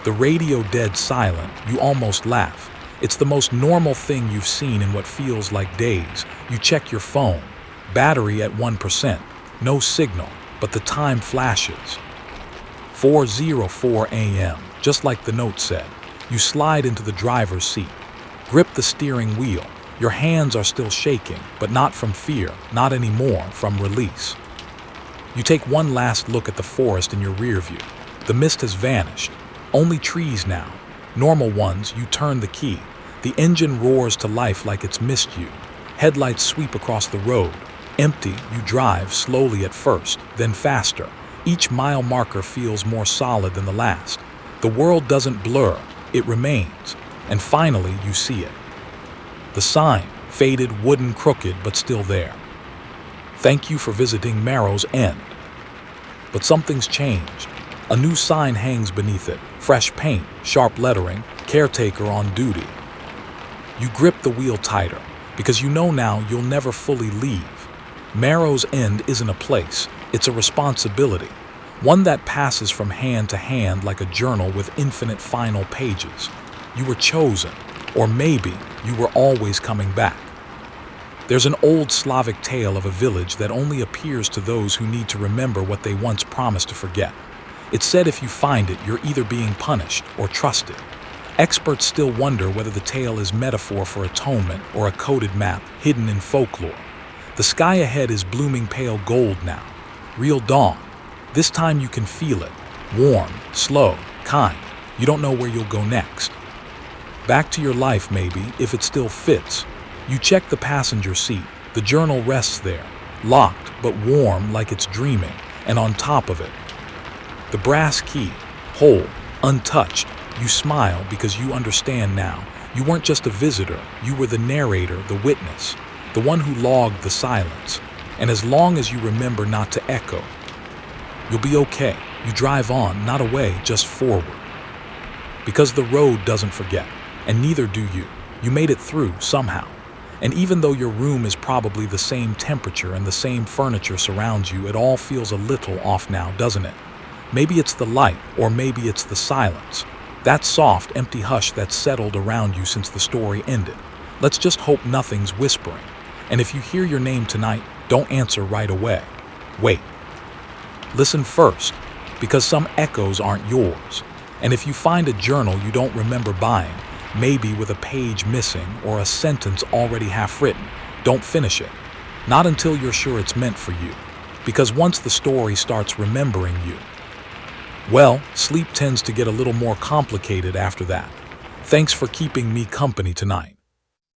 The radio dead silent, you almost laugh. It's the most normal thing you've seen in what feels like days. You check your phone. Battery at 1%. No signal, but the time flashes. 4:04 a.m., just like the note said. You slide into the driver's seat. Grip the steering wheel. Your hands are still shaking, but not from fear, not anymore, from release. You take one last look at the forest in your rear view. The mist has vanished. Only trees now. Normal ones. You turn the key. The engine roars to life like it's missed you. Headlights sweep across the road. Empty, you drive slowly at first, then faster. Each mile marker feels more solid than the last. The world doesn't blur, it remains. And finally, you see it. The sign, faded, wooden, crooked, but still there. Thank you for visiting Marrow's End. But something's changed. A new sign hangs beneath it. Fresh paint, sharp lettering, caretaker on duty. You grip the wheel tighter, because you know now you'll never fully leave. Marrow's End isn't a place, it's a responsibility. One that passes from hand to hand like a journal with infinite final pages. You were chosen, or maybe you were always coming back. There's an old Slavic tale of a village that only appears to those who need to remember what they once promised to forget. It's said if you find it, you're either being punished or trusted. Experts still wonder whether the tale is metaphor for atonement or a coded map hidden in folklore. The sky ahead is blooming pale gold now. Real dawn. This time you can feel it. Warm, slow, kind. You don't know where you'll go next. Back to your life, maybe, if it still fits. You check the passenger seat. The journal rests there, locked but warm like it's dreaming, and on top of it, the brass key, whole, untouched. You smile because you understand now. You weren't just a visitor, you were the narrator, the witness, the one who logged the silence. And as long as you remember not to echo, you'll be okay. You drive on, not away, just forward. Because the road doesn't forget, and neither do you. You made it through, somehow. And even though your room is probably the same temperature and the same furniture surrounds you, it all feels a little off now, doesn't it? Maybe it's the light, or maybe it's the silence. That soft, empty hush that's settled around you since the story ended. Let's just hope nothing's whispering. And if you hear your name tonight, don't answer right away. Wait. Listen first, because some echoes aren't yours. And if you find a journal you don't remember buying, maybe with a page missing or a sentence already half written, don't finish it. Not until you're sure it's meant for you. Because once the story starts remembering you, well, sleep tends to get a little more complicated after that. Thanks for keeping me company tonight.